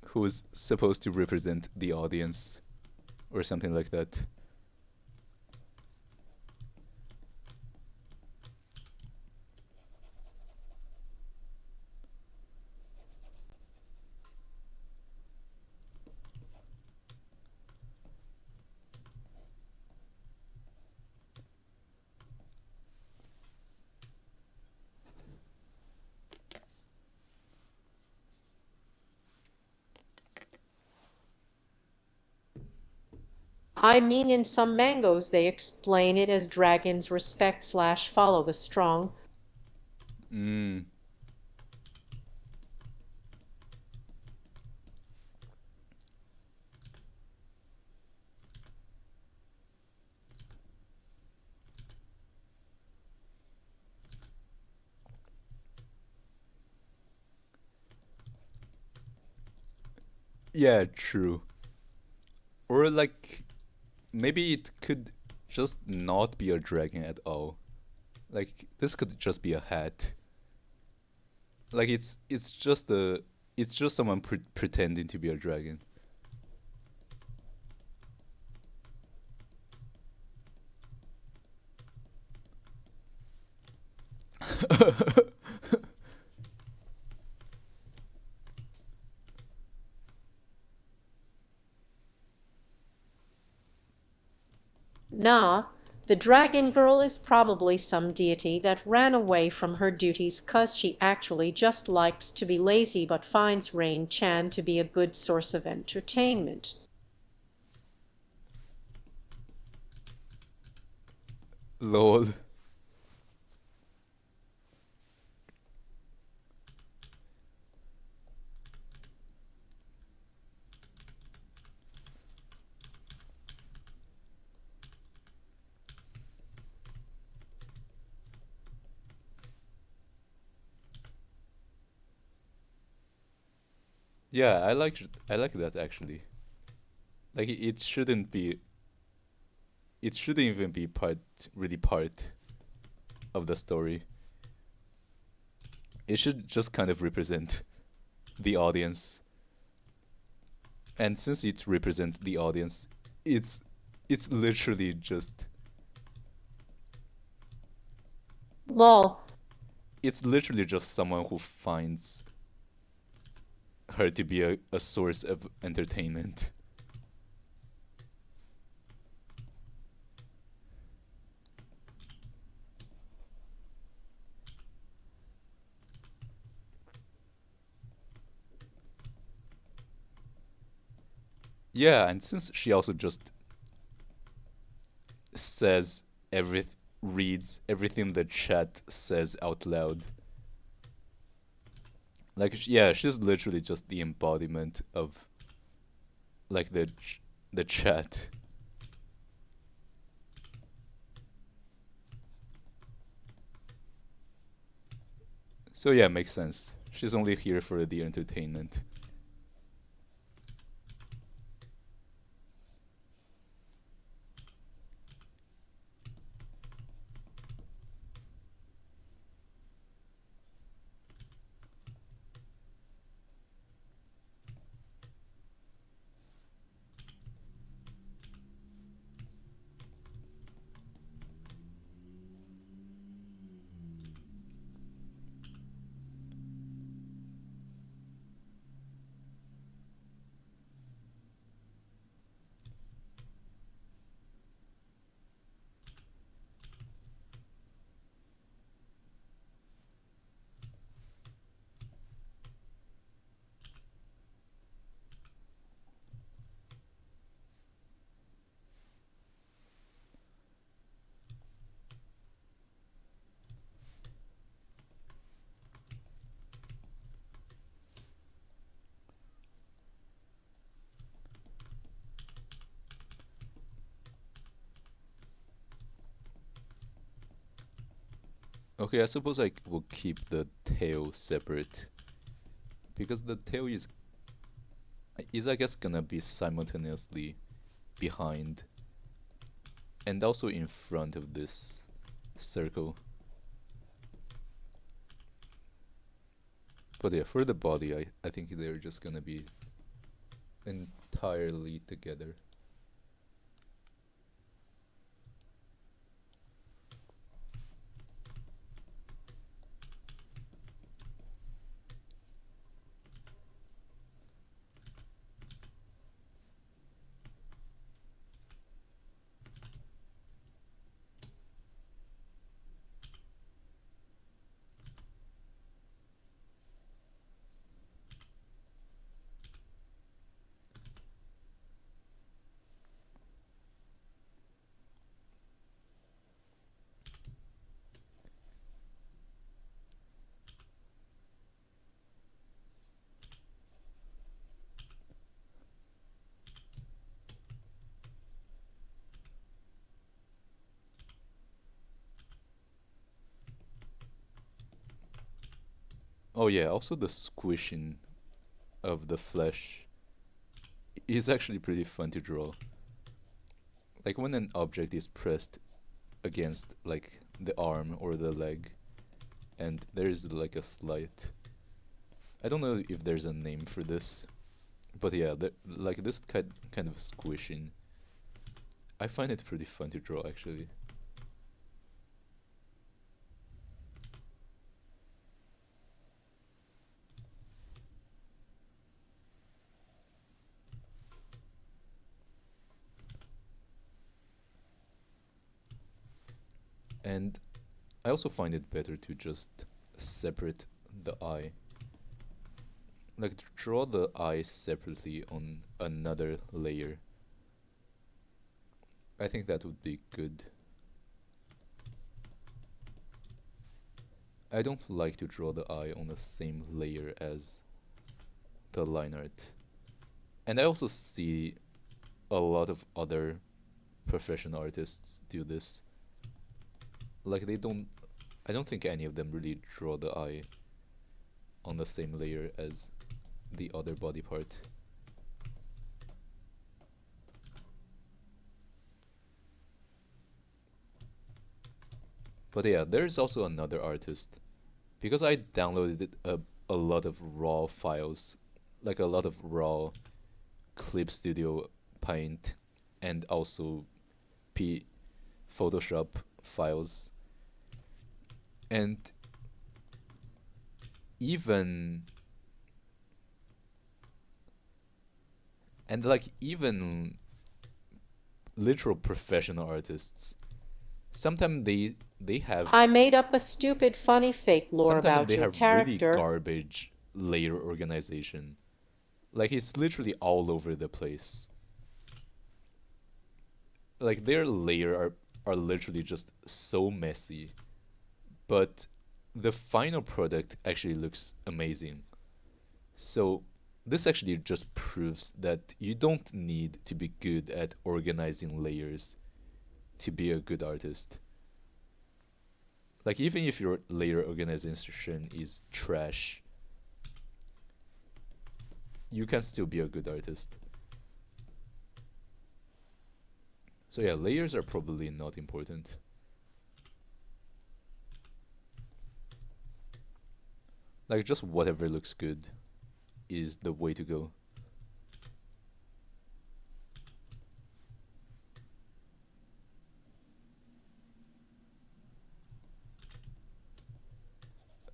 Speaker 1: who's supposed to represent the audience or something like that.
Speaker 2: I mean, in some mangoes they explain it as dragons respect slash follow the strong.
Speaker 1: Mm. Yeah, true. Or like maybe it could just not be a dragon at all. Like this could just be a hat. Like it's just someone pretending to be a dragon.
Speaker 2: Nah, the dragon girl is probably some deity that ran away from her duties 'cause she actually just likes to be lazy but finds Rain Chan to be a good source of entertainment.
Speaker 1: Lol. Yeah, I like that actually. Like it shouldn't even be part of the story. It should just kind of represent the audience. And since it represents the audience, it's it's literally just
Speaker 2: Lol.
Speaker 1: it's literally just someone who finds her to be a source of entertainment. Yeah, and since she also just says every reads everything the chat says out loud. Like yeah, she's literally just the embodiment of like the chat. So yeah, makes sense. She's only here for the entertainment. Okay, I suppose I will keep the tail separate because the tail is I guess gonna be simultaneously behind and also in front of this circle. But yeah, for the body, I think they're just gonna be entirely together. Oh yeah, also the squishing of the flesh is actually pretty fun to draw. Like when an object is pressed against like the arm or the leg and there's like a slight, I don't know if there's a name for this, but yeah, like this kind of squishing, I find it pretty fun to draw actually. And I also find it better to just separate the eye. Like draw the eye separately on another layer. I think that would be good. I don't like to draw the eye on the same layer as the line art. And I also see a lot of other professional artists do this. Like I don't think any of them really draw the eye on the same layer as the other body part. But yeah, there's also another artist. Because I downloaded a lot of raw files, like a lot of raw Clip Studio Paint and also P Photoshop files. And even even literal professional artists, sometimes they have
Speaker 2: I made up a stupid, funny fake lore
Speaker 1: sometimes
Speaker 2: about
Speaker 1: they
Speaker 2: your
Speaker 1: have really
Speaker 2: character.
Speaker 1: garbage layer organization. Like it's literally all over the place. Like their layer are are literally just so messy, but the final product actually looks amazing. So this actually just proves that you don't need to be good at organizing layers to be a good artist. Like even if your layer organization is trash, you can still be a good artist. So yeah, layers are probably not important. Like just whatever looks good is the way to go.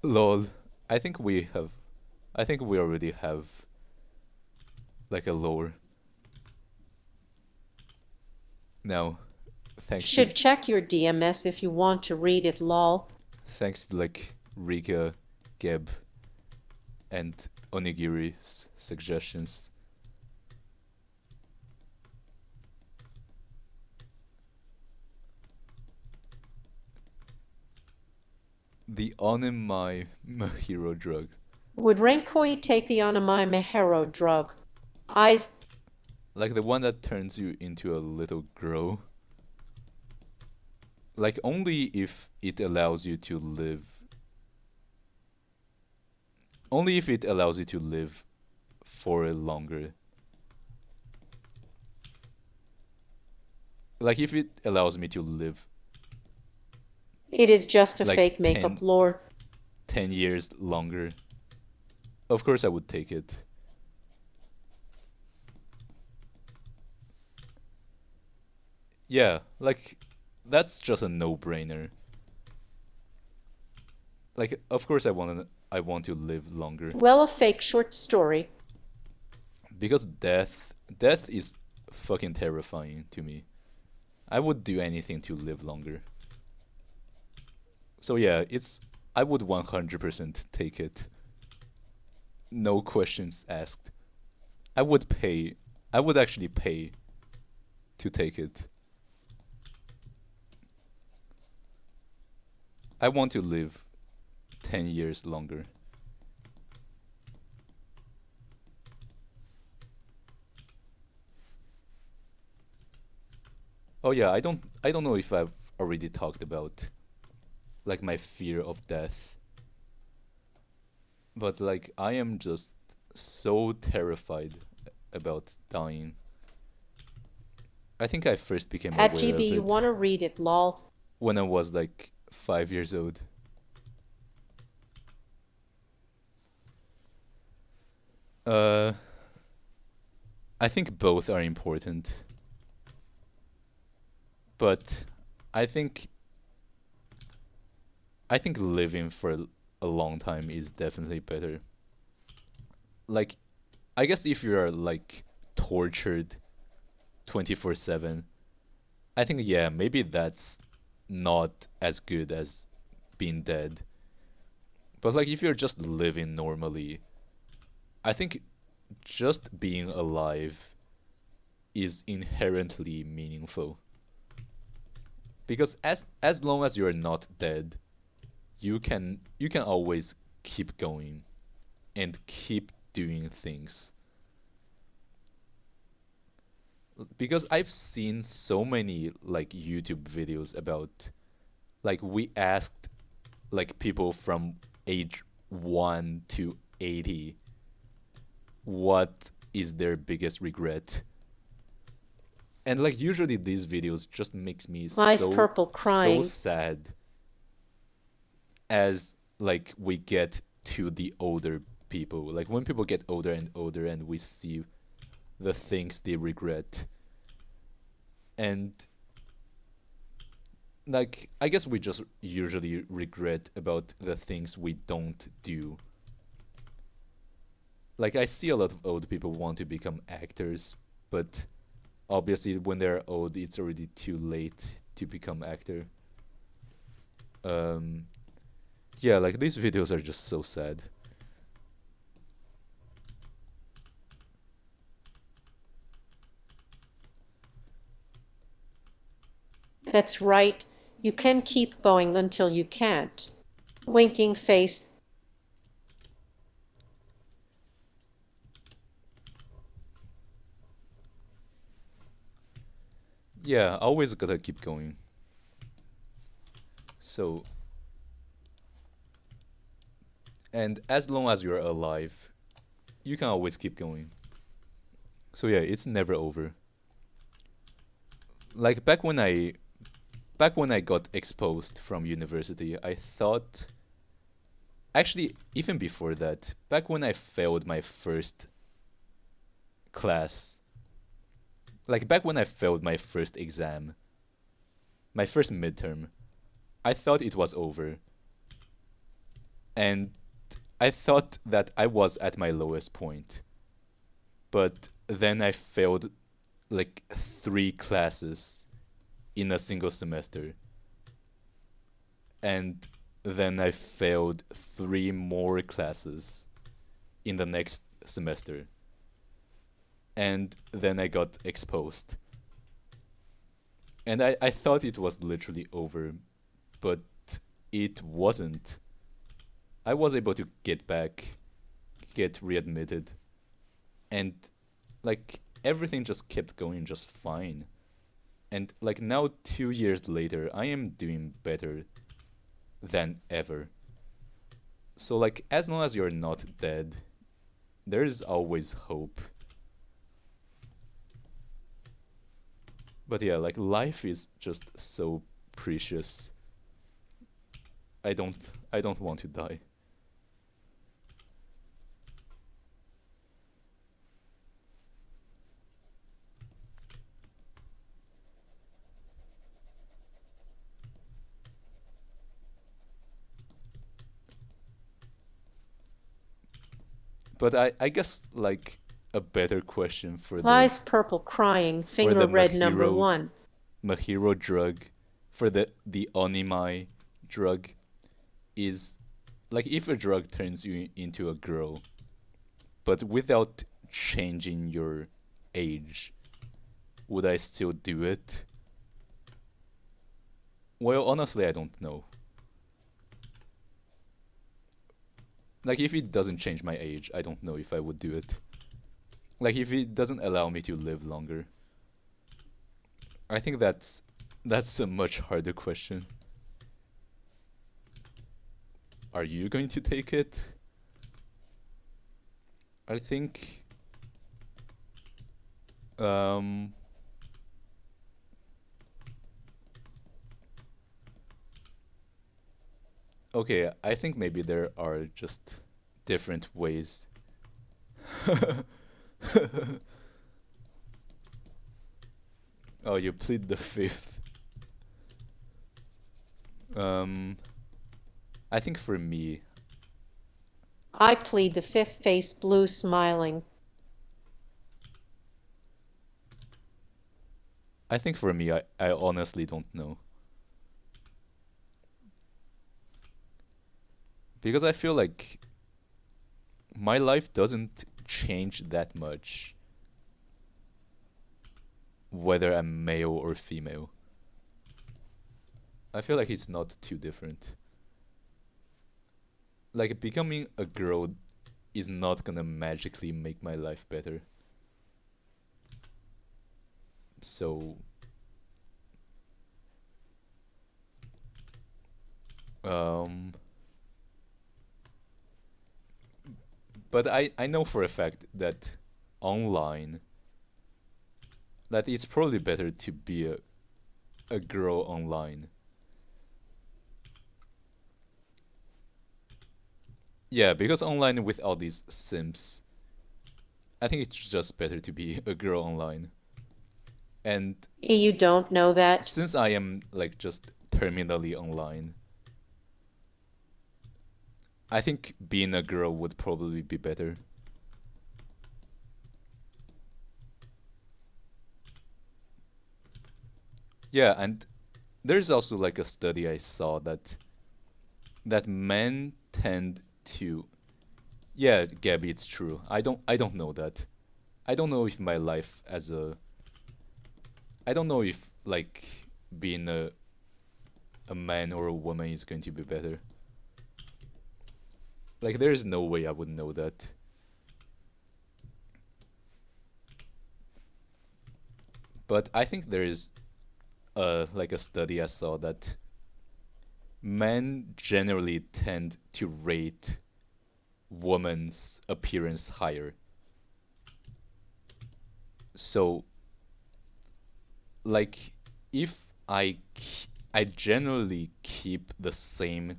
Speaker 1: Lol. I think we have I think we already have like a lore now. Thanks to
Speaker 2: Should check your DMS if you want to read it, lol.
Speaker 1: thanks to like Rika, Geb, and Onigiri's suggestions. The Onimai hero drug.
Speaker 2: Would Renkoi take the Onamai Mehero drug? Eyes.
Speaker 1: Like the one that turns you into a little girl. Like only if it allows you to live. Only if it allows you to live for longer. Like if it allows me to live
Speaker 2: It is just a
Speaker 1: like
Speaker 2: fake makeup lore.
Speaker 1: 10 years longer, of course I would take it. Yeah, like that's just a no-brainer. Like of course I want to live longer
Speaker 2: Well, a fake short story.
Speaker 1: because death is fucking terrifying to me. I would do anything to live longer. So yeah, it's I would 100% take it. No questions asked. I would pay. I would actually pay to take it. I want to live 10 years longer. Oh yeah, I don't know if I've already talked about like my fear of death. But like I am just so terrified about dying. I think I first became
Speaker 2: At
Speaker 1: aware
Speaker 2: GB,
Speaker 1: of
Speaker 2: you
Speaker 1: it
Speaker 2: wanna read it, lol.
Speaker 1: when I was like 5 years old. Uh I think both are important, but I think I think living for a long time is definitely better. Like I guess if you are like tortured 24/7, I think yeah, maybe that's not as good as being dead. But like if you're just living normally, I think just being alive is inherently meaningful. Because as long as you're not dead, you can always keep going and keep doing things. Because I've seen so many like YouTube videos about like we asked like people from age 1 to 80 what is their biggest regret. And like usually these videos just makes me
Speaker 2: Eyes purple
Speaker 1: so
Speaker 2: crying.
Speaker 1: sad as like we get to the older people. Like when people get older and older and we see the things they regret. And like I guess we just usually regret about the things we don't do. Like I see a lot of old people want to become actors, but obviously when they're old it's already too late to become actor. Um yeah, like these videos are just so sad.
Speaker 2: That's right. You can keep going until you can't. Winking face.
Speaker 1: Yeah, always gotta keep going. So, and as long as you're alive, you can always keep going. So yeah, it's never over. Like back when I got exposed from university, I thought actually even before that, back when I failed my first class, like back when I failed my first exam, my first midterm, I thought it was over. And I thought that I was at my lowest point. But then I failed like 3 classes in a single semester. And then I failed 3 more classes in the next semester. And then I got exposed. And I thought it was literally over, but it wasn't. I was able to get back, get readmitted, and like everything just kept going just fine. And like now, 2 years later, I am doing better than ever. So, like, as long as you're not dead, there's always hope. But yeah, like, life is just so precious. I don't want to die. But I guess like a better question
Speaker 2: Eyes purple crying,
Speaker 1: for
Speaker 2: finger
Speaker 1: the
Speaker 2: red number
Speaker 1: Mahiro
Speaker 2: one.
Speaker 1: Mahiro drug, for the Onimai drug is like if a drug turns you into a girl, but without changing your age, would I still do it? Well, honestly, I don't know. Like if it doesn't change my age, I don't know if I would do it. Like if it doesn't allow me to live longer. I think that's a much harder question. Are you going to take it? I think um okay, I think maybe there are just different ways. Oh, you plead the fifth. Um I think for me,
Speaker 2: I plead the fifth, face blue smiling.
Speaker 1: I honestly don't know. Because I feel like my life doesn't change that much whether I'm male or female. I feel like it's not too different. Like becoming a girl is not gonna magically make my life better. So um but I know for a fact that online that it's probably better to be a girl online. Yeah, because online with all these simps, I think it's just better to be a girl online. And
Speaker 2: You don't know that?
Speaker 1: since I am like just terminally online, I think being a girl would probably be better. Yeah, and there's also like a study I saw that men tend to. Yeah, Gabby, it's true. I don't know that. I don't know if my life as a I don't know if like being a man or a woman is going to be better. Like there is no way I would know that. But I think there is like a study I saw that men generally tend to rate women's appearance higher. So like if I generally keep the same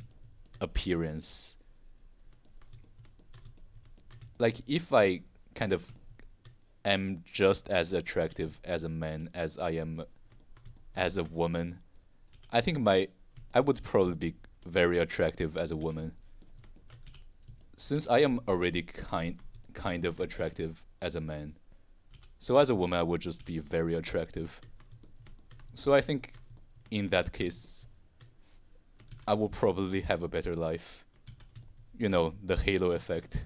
Speaker 1: appearance, like if I kind of am just as attractive as a man as I am as a woman, I think I would probably be very attractive as a woman. Since I am already kind of attractive as a man, so as a woman I would just be very attractive. So I think in that case I will probably have a better life. You know, the halo effect.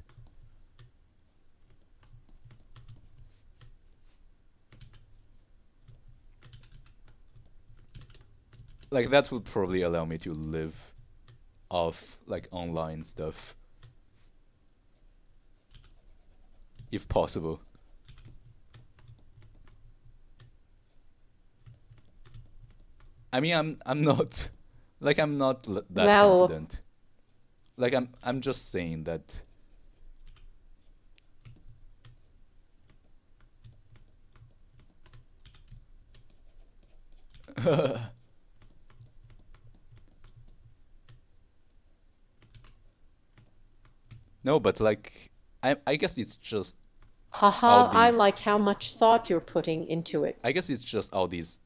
Speaker 1: Like that would probably allow me to live off like online stuff if possible. I mean, I'm not like I'm not that
Speaker 2: Well,
Speaker 1: confident. Like I'm just saying that. No, but like I guess it's just all
Speaker 2: haha, I
Speaker 1: these
Speaker 2: like how much thought you're putting into
Speaker 1: I
Speaker 2: it.
Speaker 1: guess it's just all these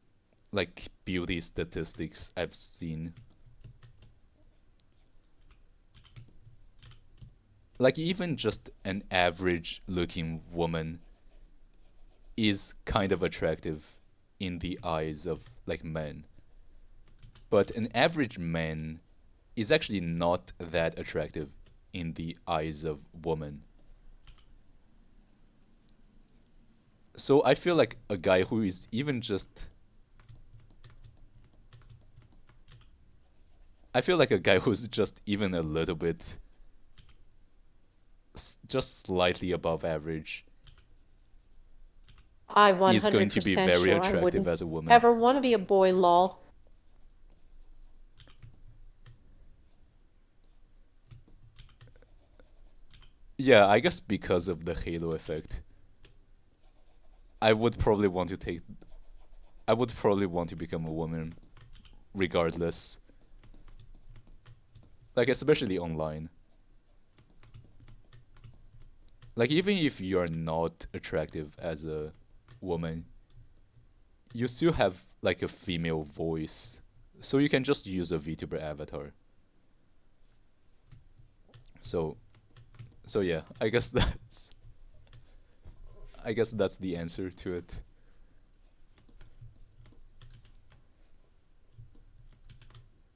Speaker 1: like beauty statistics I've seen. Like even just an average looking woman is kind of attractive in the eyes of like men. But an average man is actually not that attractive in the eyes of women. So I feel like a guy who is even just I feel like a guy who's just even a little bit just slightly above average
Speaker 2: I
Speaker 1: is going to be
Speaker 2: 100%
Speaker 1: very
Speaker 2: sure I
Speaker 1: attractive
Speaker 2: wouldn't
Speaker 1: as a woman.
Speaker 2: ever want to be a boy, lol.
Speaker 1: Yeah, I guess because of the halo effect. I would probably want to take I would probably want to become a woman regardless. Like especially online. Like even if you're not attractive as a woman, you still have like a female voice. So you can just use a VTuber avatar. So so yeah, I guess that's the answer to it.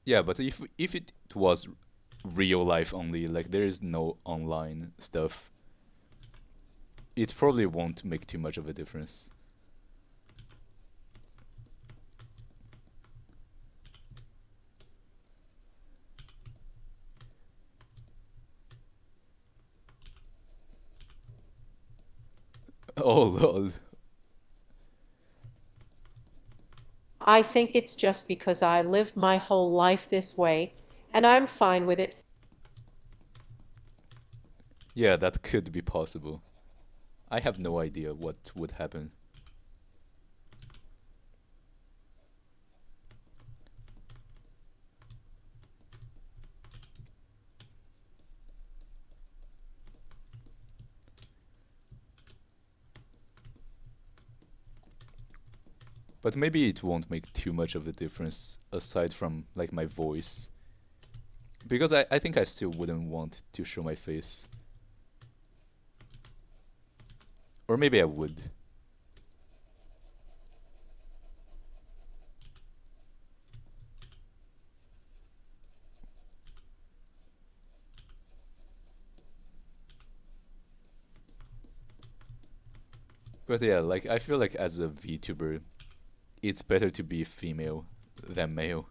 Speaker 1: Yeah, but if it was real life only, like there is no online stuff, it probably won't make too much of a difference. Oh lol.
Speaker 2: I think it's just because I lived my whole life this way, and I'm fine with it.
Speaker 1: Yeah, that could be possible. I have no idea what would happen. But maybe it won't make too much of a difference aside from like my voice. Because I think I still wouldn't want to show my face. Or maybe I would. But yeah, like I feel like as a VTuber, it's better to be female than male.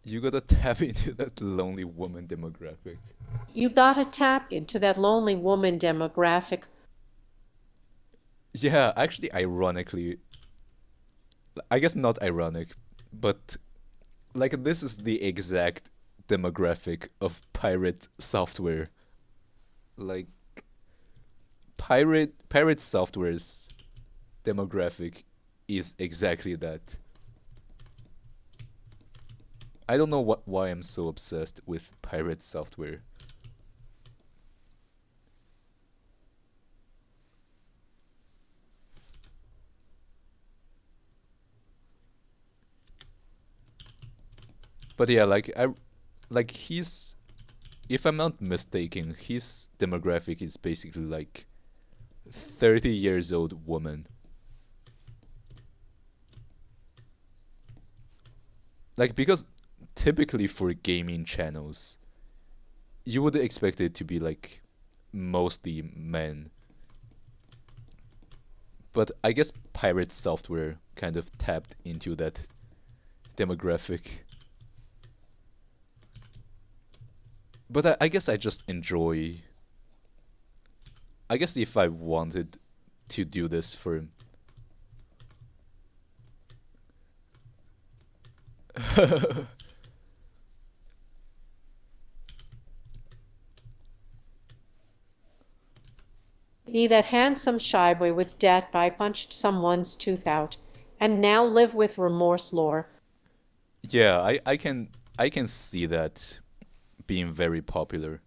Speaker 1: You gotta tap into that lonely woman demographic.
Speaker 2: You gotta tap into that lonely woman demographic.
Speaker 1: Yeah, actually, ironically, I guess not ironic, but like this is the exact demographic of pirate software. Like pirate software's demographic is exactly that. I don't know why I'm so obsessed with pirate software. But yeah, like he's if I'm not mistaken, his demographic is basically like 30 years old woman. Like because typically for gaming channels, you would expect it to be like mostly men. But I guess pirate software kind of tapped into that demographic. But I guess I just enjoy. I guess if I wanted to do this for.
Speaker 2: Be that handsome shy boy with debt by punched someone's tooth out, and now live with remorse lore.
Speaker 1: Yeah, I can see that being very popular.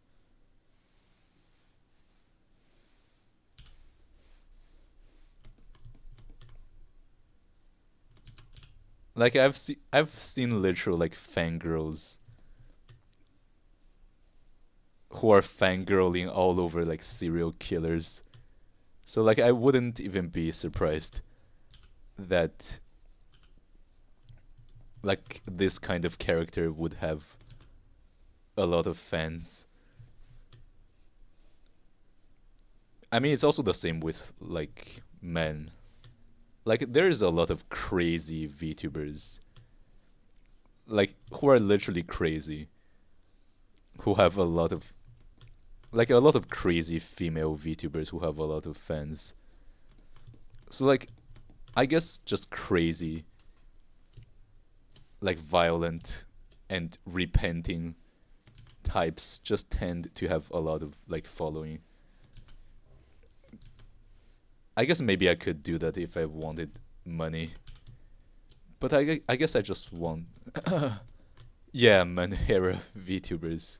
Speaker 1: Like I've seen literal like fangirls who are fangirling all over like serial killers. So like I wouldn't even be surprised that like this kind of character would have a lot of fans. I mean, it's also the same with like men. Like there is a lot of crazy VTubers, like who are literally crazy, who have a lot of like a lot of crazy female VTubers who have a lot of fans. So like I guess just crazy, like violent and repenting types just tend to have a lot of like following. I guess maybe I could do that if I wanted money. But I guess I just want yeah, Manhera VTubers.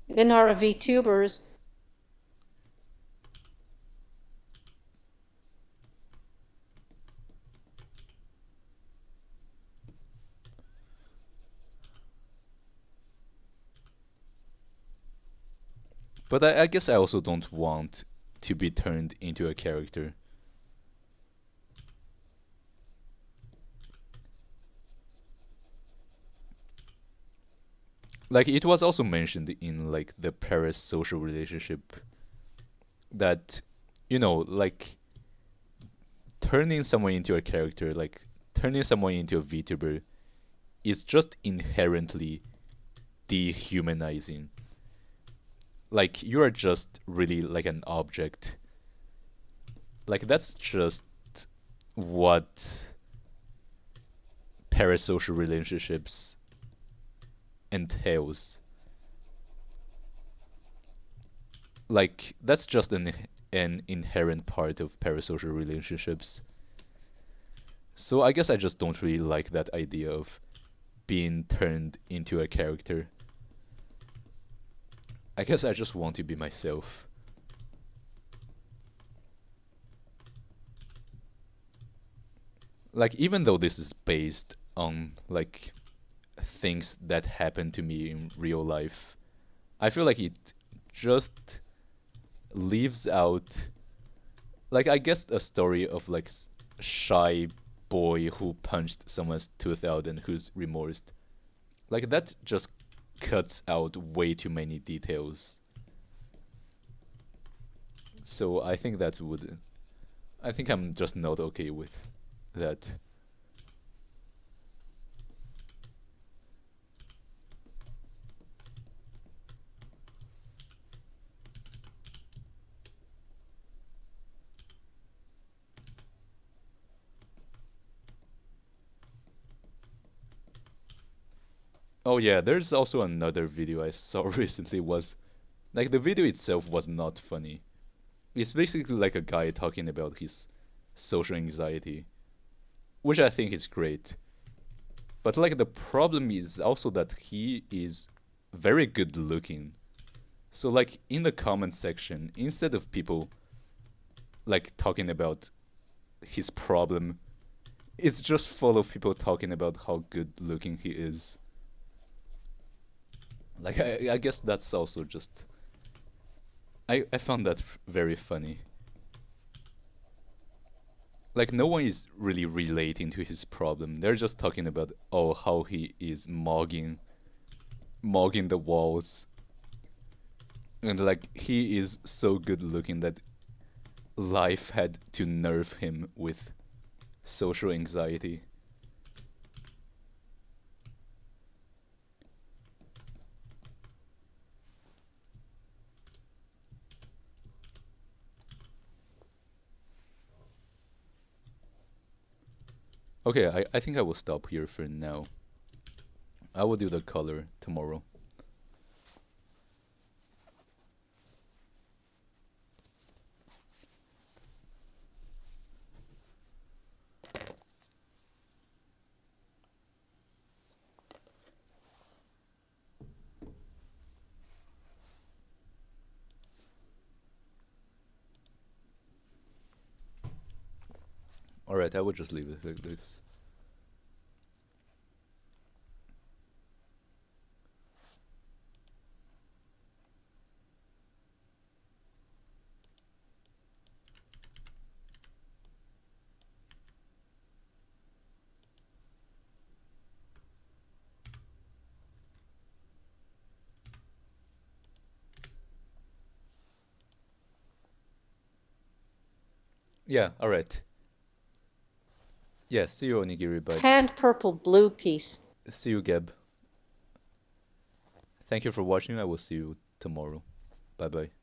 Speaker 2: In our VTubers,
Speaker 1: But I guess I also don't want to be turned into a character. Like it was also mentioned in like the Paris social relationship that like turning someone into a character, like turning someone into a VTuber is just inherently dehumanizing. Like you are just really like an object like that's just what parasocial relationships entails. Like that's just an inherent part of parasocial relationships. So I guess I just don't really like that idea of being turned into a character. I guess I just want to be myself. Like even though this is based on like things that happen to me in real life, I feel like it just leaves out, like I guess a story of like shy boy who punched someone's tooth out and who's remorsed. Like that just cuts out way too many details. So I think that would, I think I'm just not okay with that. Oh yeah, there's also another video I saw recently was like the video itself was not funny. It's basically like a guy talking about his social anxiety, which I think is great. But like the problem is also that he is very good looking. So like in the comment section, instead of people like talking about his problem, it's just full of people talking about how good looking he is. Like I guess that's also just I found that very funny. Like no one is really relating to his problem. They're just talking about oh how he is mogging the walls, and like he is so good looking that life had to nerve him with social anxiety. Okay, I think I will stop here for now. I will do the color tomorrow. Alright, I will just leave it like this. Yeah, alright. Yeah, see you Onigiri, bye.
Speaker 2: Hand purple blue piece.
Speaker 1: See you Geb. Thank you for watching. I will see you tomorrow. Bye bye.